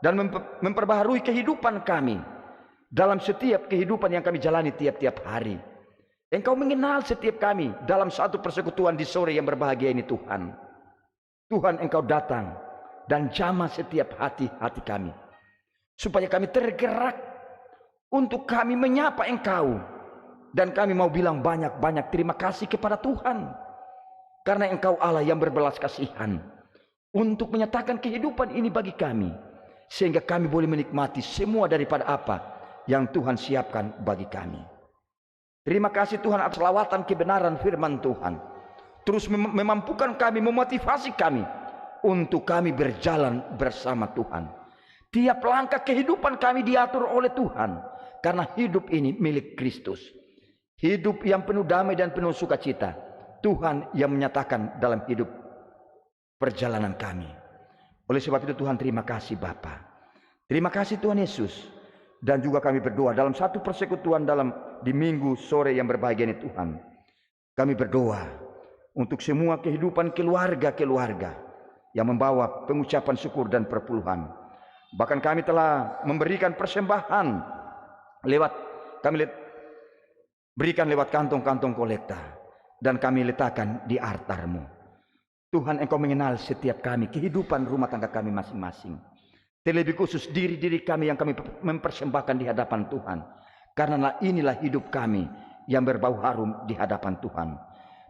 dan memperbaharui kehidupan kami dalam setiap kehidupan yang kami jalani tiap-tiap hari. Engkau mengenal setiap kami dalam satu persekutuan di sore yang berbahagia ini Tuhan. Tuhan, Engkau datang dan jamah setiap hati-hati kami, supaya kami tergerak untuk kami menyapa Engkau. Dan kami mau bilang banyak-banyak terima kasih kepada Tuhan, karena Engkau Allah yang berbelas kasihan untuk menyatakan kehidupan ini bagi kami, sehingga kami boleh menikmati semua daripada apa yang Tuhan siapkan bagi kami. Terima kasih Tuhan atas lawatan kebenaran firman Tuhan. Terus memampukan kami, memotivasi kami untuk kami berjalan bersama Tuhan. Tiap langkah kehidupan kami diatur oleh Tuhan, karena hidup ini milik Kristus. Hidup yang penuh damai dan penuh sukacita, Tuhan yang menyatakan dalam hidup perjalanan kami. Oleh sebab itu Tuhan, terima kasih Bapa. Terima kasih Tuhan Yesus. Dan juga kami berdoa dalam satu persekutuan di minggu sore yang berbahagia ini Tuhan. Kami berdoa untuk semua kehidupan keluarga-keluarga yang membawa pengucapan syukur dan perpuluhan. Bahkan kami telah memberikan persembahan berikan lewat kantong-kantong kolekta, dan kami letakkan di altar-Mu. Tuhan, Engkau mengenal setiap kami, kehidupan rumah tangga kami masing-masing. Terlebih khusus diri-diri kami yang kami mempersembahkan di hadapan Tuhan. Karena inilah hidup kami yang berbau harum di hadapan Tuhan.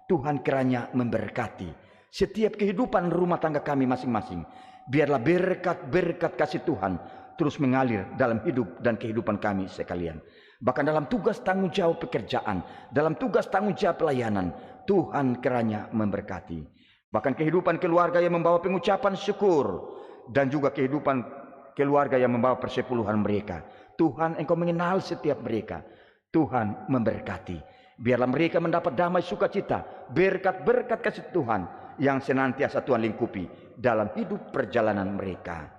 Tuhan kiranya memberkati setiap kehidupan rumah tangga kami masing-masing. Biarlah berkat-berkat kasih Tuhan terus mengalir dalam hidup dan kehidupan kami sekalian. Bahkan dalam tugas tanggung jawab pekerjaan, dalam tugas tanggung jawab pelayanan, Tuhan kiranya memberkati. Bahkan kehidupan keluarga yang membawa pengucapan syukur, dan juga kehidupan keluarga yang membawa persepuluhan mereka. Tuhan, Engkau mengenal setiap mereka. Tuhan memberkati. Biarlah mereka mendapat damai sukacita, berkat-berkat kasih Tuhan yang senantiasa Tuhan lingkupi dalam hidup perjalanan mereka.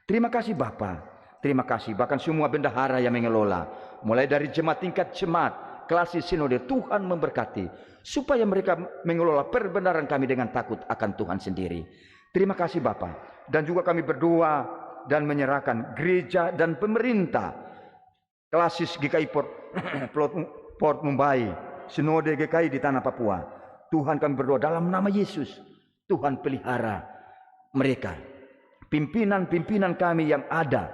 Terima kasih Bapa, terima kasih bahkan semua bendahara yang mengelola, mulai dari jemaat tingkat jemaat, kelas sinode. Tuhan memberkati supaya mereka mengelola perbenaran kami dengan takut akan Tuhan sendiri. Terima kasih Bapa. Dan juga kami berdoa dan menyerahkan gereja dan pemerintah, klasis GKI Port Mumbai, Sinode GKI di Tanah Papua. Tuhan kami berdoa dalam nama Yesus, Tuhan pelihara mereka. Pimpinan-pimpinan kami yang ada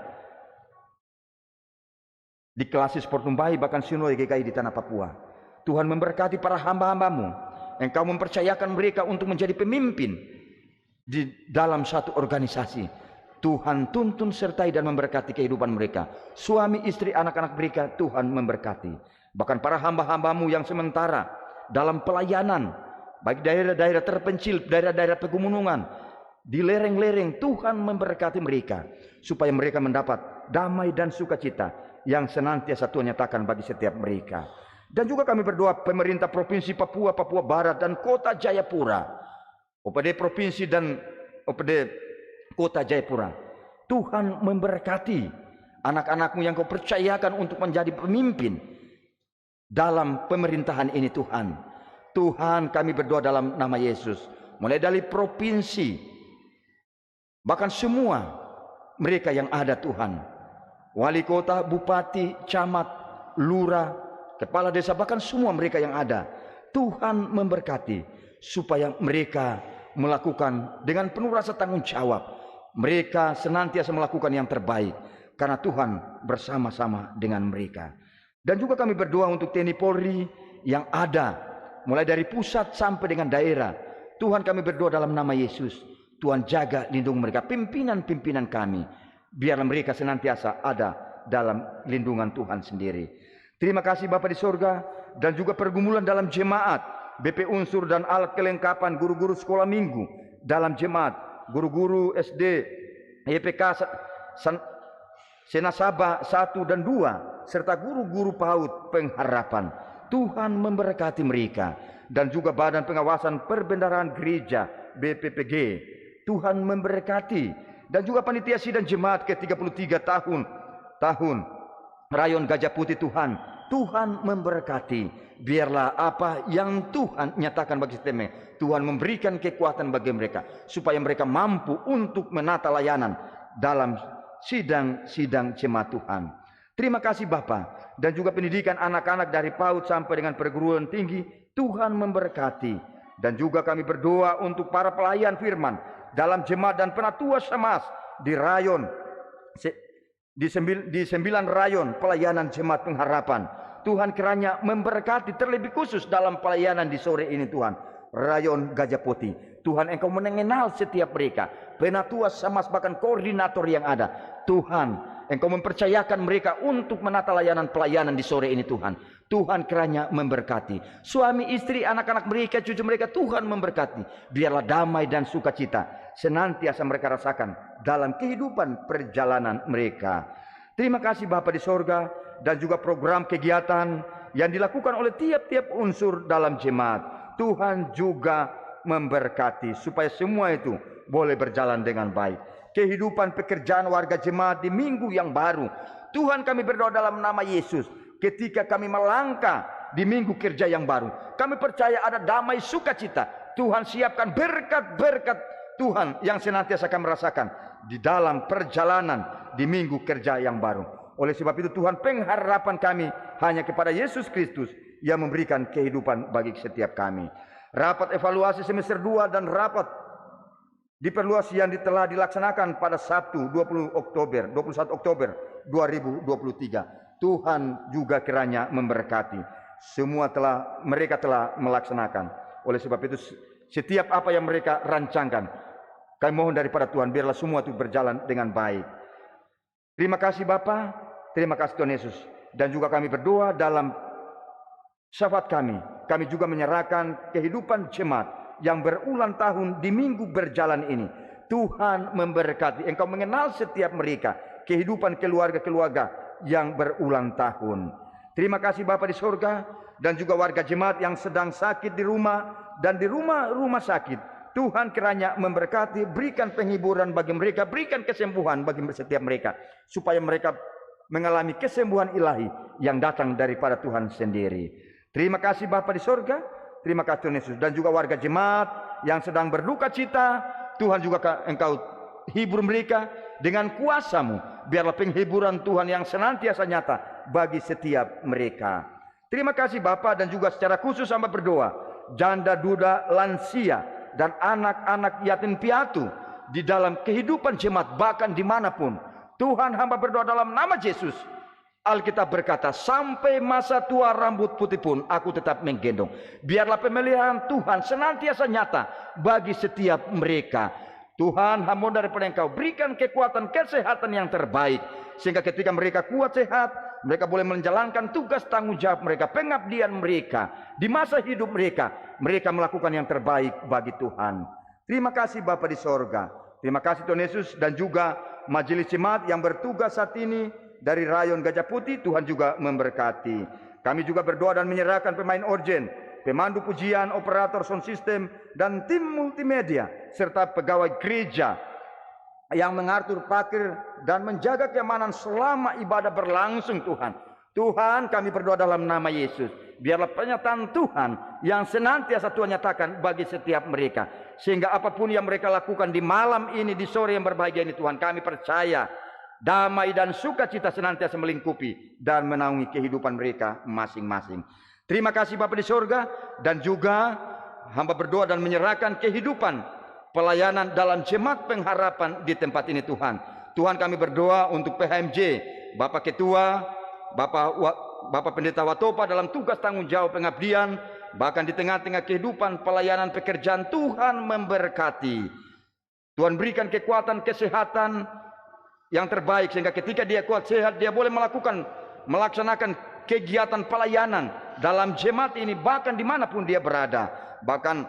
di Klasis Portumbai bahkan Sinode GKI di tanah Papua. Tuhan memberkati para hamba-hambamu. Engkau mempercayakan mereka untuk menjadi pemimpin di dalam satu organisasi. Tuhan tuntun sertai dan memberkati kehidupan mereka. Suami, istri, anak-anak mereka Tuhan memberkati. Bahkan para hamba-hambamu yang sementara dalam pelayanan, baik daerah-daerah terpencil, daerah-daerah pegunungan, di lereng-lereng, Tuhan memberkati mereka supaya mereka mendapat damai dan sukacita yang senantiasa Tuhan nyatakan bagi setiap mereka. Dan juga kami berdoa pemerintah Provinsi Papua, Papua Barat dan Kota Jayapura, OPD Provinsi dan OPD Kota Jayapura. Tuhan memberkati anak-anakmu yang kau percayakan untuk menjadi pemimpin dalam pemerintahan ini Tuhan. Tuhan kami berdoa dalam nama Yesus, mulai dari provinsi, bahkan semua mereka yang ada Tuhan, wali kota, bupati, camat, lurah, kepala desa, bahkan semua mereka yang ada, Tuhan memberkati supaya mereka melakukan dengan penuh rasa tanggung jawab. Mereka senantiasa melakukan yang terbaik karena Tuhan bersama-sama dengan mereka. Dan juga kami berdoa untuk TNI Polri yang ada mulai dari pusat sampai dengan daerah. Tuhan kami berdoa dalam nama Yesus, Tuhan jaga lindung mereka, pimpinan-pimpinan kami, biarlah mereka senantiasa ada dalam lindungan Tuhan sendiri. Terima kasih Bapa di sorga. Dan juga pergumulan dalam jemaat, BP unsur dan alat kelengkapan guru-guru sekolah minggu dalam jemaat, guru-guru SD, YPK Senasaba 1 dan 2, serta guru-guru PAUD pengharapan. Tuhan memberkati mereka. Dan juga Badan Pengawasan Perbendaharaan Gereja BPPG, Tuhan memberkati. Dan juga panitia sidang jemaat ke-33 tahun Rayon Gajah Putih Tuhan memberkati. Biarlah apa yang Tuhan nyatakan bagi setiap, Tuhan memberikan kekuatan bagi mereka supaya mereka mampu untuk menata layanan dalam sidang-sidang jemaat Tuhan. Terima kasih Bapa. Dan juga pendidikan anak-anak dari PAUD sampai dengan perguruan tinggi, Tuhan memberkati. Dan juga kami berdoa untuk para pelayan firman dalam jemaat dan penatua semas di rayon, di 9 rayon pelayanan jemaat pengharapan. Tuhan kiranya memberkati terlebih khusus dalam pelayanan di sore ini Tuhan. Rayon Gajah Putih, Tuhan Engkau mengenal setiap mereka, penatua semas bahkan koordinator yang ada. Tuhan Engkau mempercayakan mereka untuk menata layanan pelayanan di sore ini Tuhan. Tuhan kiranya memberkati suami, istri, anak-anak mereka, cucu mereka. Tuhan memberkati. Biarlah damai dan sukacita senantiasa mereka rasakan dalam kehidupan perjalanan mereka. Terima kasih Bapa di sorga. Dan juga program kegiatan yang dilakukan oleh tiap-tiap unsur dalam jemaat, Tuhan juga memberkati supaya semua itu boleh berjalan dengan baik. Kehidupan pekerjaan warga jemaat di minggu yang baru, Tuhan kami berdoa dalam nama Yesus, ketika kami melangkah di minggu kerja yang baru, kami percaya ada damai sukacita. Tuhan siapkan berkat-berkat Tuhan yang senantiasa kami rasakan di dalam perjalanan di minggu kerja yang baru. Oleh sebab itu Tuhan, pengharapan kami hanya kepada Yesus Kristus yang memberikan kehidupan bagi setiap kami. Rapat evaluasi semester 2 dan rapat diperluas yang telah dilaksanakan pada Sabtu 21 Oktober 2023. Tuhan juga kiranya memberkati. Mereka telah melaksanakan. Oleh sebab itu setiap apa yang mereka rancangkan, kami mohon daripada Tuhan biarlah semua itu berjalan dengan baik. Terima kasih Bapa, terima kasih Tuhan Yesus. Dan juga kami berdoa dalam syafaat kami. Kami juga menyerahkan kehidupan jemaat yang berulang tahun di minggu berjalan ini. Tuhan memberkati. Engkau mengenal setiap mereka, kehidupan keluarga-keluarga yang berulang tahun. Terima kasih Bapa di sorga. Dan juga warga jemaat yang sedang sakit di rumah dan di rumah-rumah sakit, Tuhan kiranya memberkati, berikan penghiburan bagi mereka, berikan kesembuhan bagi setiap mereka, supaya mereka mengalami kesembuhan ilahi yang datang daripada Tuhan sendiri. Terima kasih Bapa di sorga, terima kasih Tuhan Yesus. Dan juga warga jemaat yang sedang berduka cita, Tuhan juga Engkau hibur mereka dengan kuasa-Mu. Biarlah penghiburan Tuhan yang senantiasa nyata bagi setiap mereka. Terima kasih Bapa. Dan juga secara khusus hamba berdoa janda duda lansia, dan anak-anak yatim piatu di dalam kehidupan jemaat bahkan dimanapun. Tuhan, hamba berdoa dalam nama Yesus. Alkitab berkata, sampai masa tua rambut putih pun aku tetap menggendong. Biarlah pemeliharaan Tuhan senantiasa nyata bagi setiap mereka. Tuhan, hamba daripada Engkau berikan kekuatan, kesehatan yang terbaik, sehingga ketika mereka kuat sehat, mereka boleh menjalankan tugas tanggung jawab mereka, pengabdian mereka di masa hidup mereka. Mereka melakukan yang terbaik bagi Tuhan. Terima kasih Bapa di sorga. Terima kasih Tuhan Yesus, dan juga majelis jemaat yang bertugas saat ini dari Rayon Gajah Putih. Tuhan juga memberkati. Kami juga berdoa dan menyerahkan pemain orgen, pemandu pujian, operator sound system, dan tim multimedia, serta pegawai gereja yang mengatur parkir dan menjaga keamanan selama ibadah berlangsung. Tuhan, kami berdoa dalam nama Yesus. Biarlah pernyataan Tuhan yang senantiasa Tuhan nyatakan bagi setiap mereka, sehingga apapun yang mereka lakukan di malam ini, di sore yang berbahagia ini, Tuhan, kami percaya damai dan sukacita senantiasa melingkupi dan menaungi kehidupan mereka masing-masing. Terima kasih Bapa di sorga, dan juga hamba berdoa dan menyerahkan kehidupan pelayanan dalam jemaat pengharapan di tempat ini. Tuhan, kami berdoa untuk PHMJ, Bapak Ketua, Bapak Pendeta Watopa dalam tugas tanggung jawab pengabdian, bahkan di tengah-tengah kehidupan pelayanan pekerjaan. Tuhan memberkati. Tuhan berikan kekuatan, kesehatan yang terbaik, sehingga ketika dia kuat sehat, dia boleh melaksanakan kegiatan pelayanan dalam jemaat ini, bahkan dimanapun dia berada. Bahkan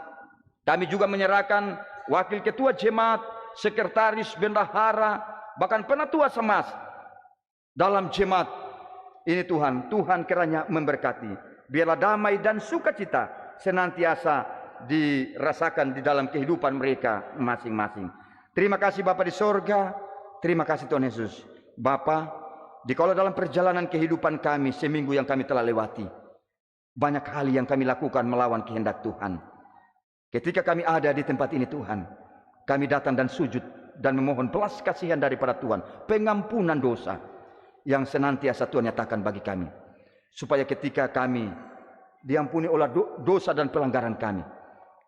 kami juga menyerahkan wakil ketua jemaat, sekretaris, bendahara, bahkan penatua semas dalam jemaat ini. Tuhan kiranya memberkati. Biarlah damai dan sukacita senantiasa dirasakan di dalam kehidupan mereka masing-masing. Terima kasih Bapa di sorga. Terima kasih Tuhan Yesus. Bapa, jikalau dalam perjalanan kehidupan kami seminggu yang kami telah lewati, banyak hal yang kami lakukan melawan kehendak Tuhan. Ketika kami ada di tempat ini Tuhan, kami datang dan sujud dan memohon belas kasihan daripada Tuhan, pengampunan dosa yang senantiasa Tuhan nyatakan bagi kami, supaya ketika kami diampuni oleh dosa dan pelanggaran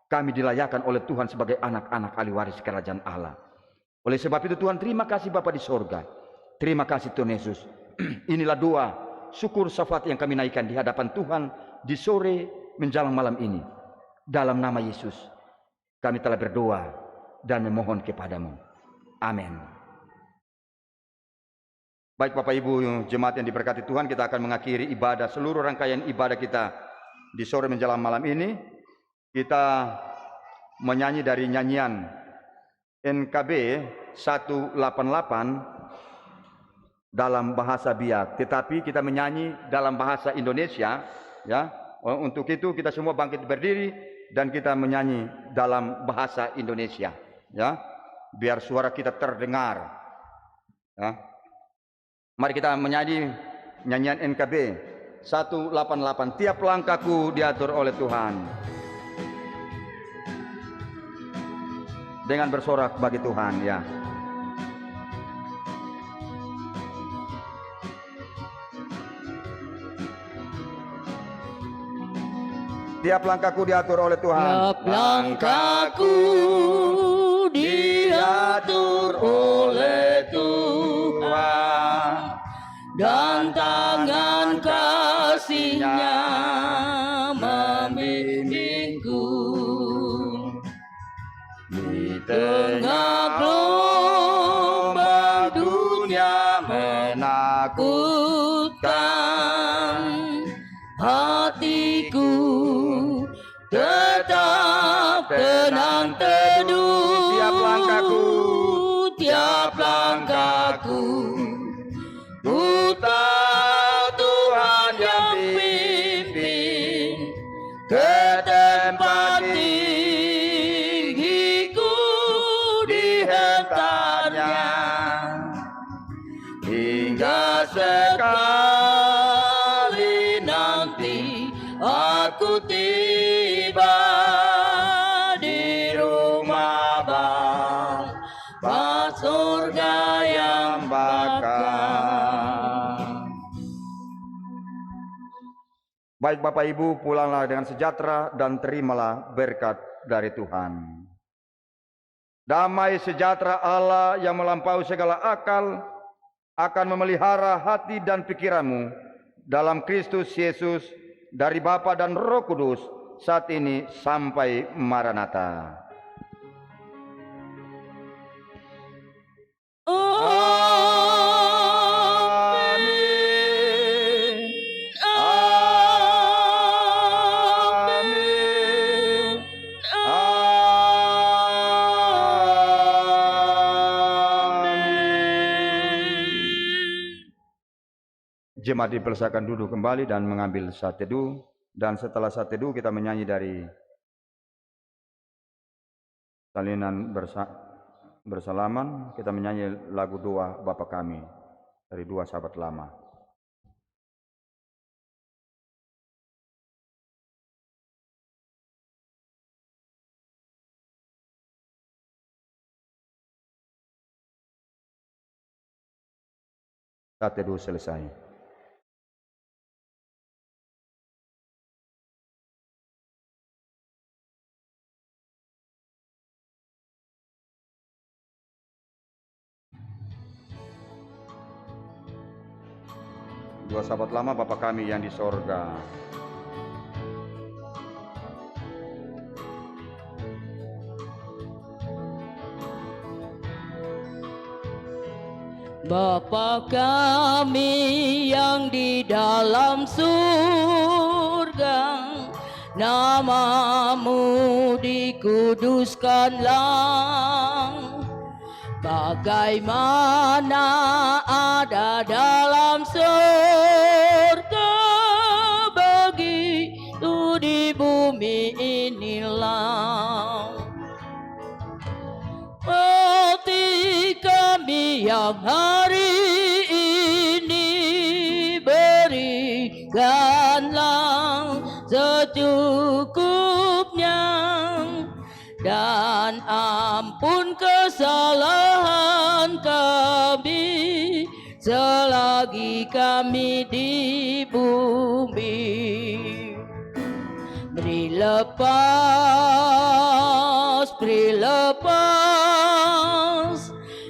kami dilayakan oleh Tuhan sebagai anak-anak ahli waris kerajaan Allah. Oleh sebab itu Tuhan, terima kasih Bapa di sorga. Terima kasih Tuhan Yesus. Inilah doa syukur syafaat yang kami naikkan di hadapan Tuhan di sore menjelang malam ini. Dalam nama Yesus kami telah berdoa dan memohon kepadamu. Amin. Baik Bapak Ibu jemaat yang diberkati Tuhan, kita akan mengakhiri ibadah, seluruh rangkaian ibadah kita di sore menjelang malam ini. Kita menyanyi dari nyanyian NKB 188 dalam bahasa Biak, tetapi kita menyanyi dalam bahasa Indonesia, ya. Untuk itu kita semua bangkit berdiri dan kita menyanyi dalam bahasa Indonesia, ya, biar suara kita terdengar, ya. Mari kita menyanyi nyanyian NKB 188, tiap langkahku diatur oleh Tuhan, dengan bersorak bagi Tuhan, ya. Tiap langkahku diatur oleh Tuhan. Tiap langkahku diatur oleh Tuhan, dan tangan kasih-Nya membimbingku. Di tengah gelombang dunia menakutkan, hatiku tetap tenang teduh. Tiap langkahku ku tahu Tuhan yang pimpin ke tempat tinggiku, dihentaknya hingga sekali nanti aku tiba di rumah Bapa surga yang bakal Baik Bapak Ibu, pulanglah dengan sejahtera dan terimalah berkat dari Tuhan. Damai sejahtera Allah yang melampaui segala akal akan memelihara hati dan pikiranmu dalam Kristus Yesus dari Bapa dan Roh Kudus saat ini sampai Maranatha. Amin. Amin. Amin. Jemaat dipersilakan duduk kembali dan mengambil saat teduh. Dan setelah saat teduh kita menyanyi dari salinan bersalaman. Kita menyanyi lagu doa Bapa Kami dari dua sahabat lama. Saat teduh selesai. Dua sahabat lama Bapa Kami yang di sorga. Bapa kami yang di dalam surga, namamu dikuduskanlah. Bagaimana ada dalam surga, begitu di bumi inilah. Roti kami yang hari ini berikanlah secukupnya, dan ampun kesalahan kami selagi kami di bumi. Beri lepas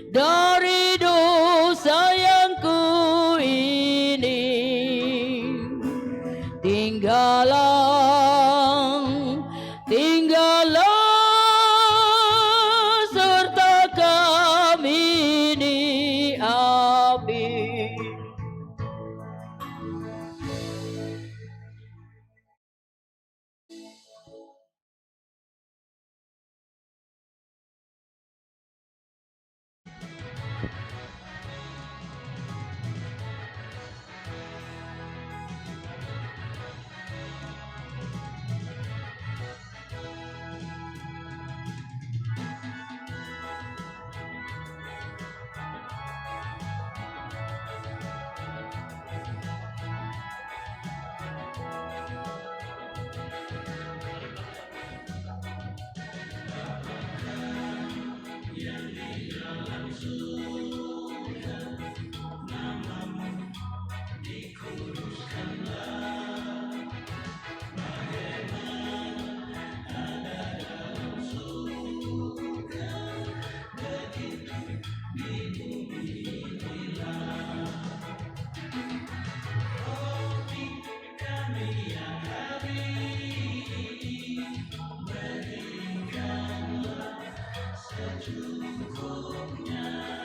dari dosa yang ku ini. Tinggallah serta kami ini. Amin. Secukupnya.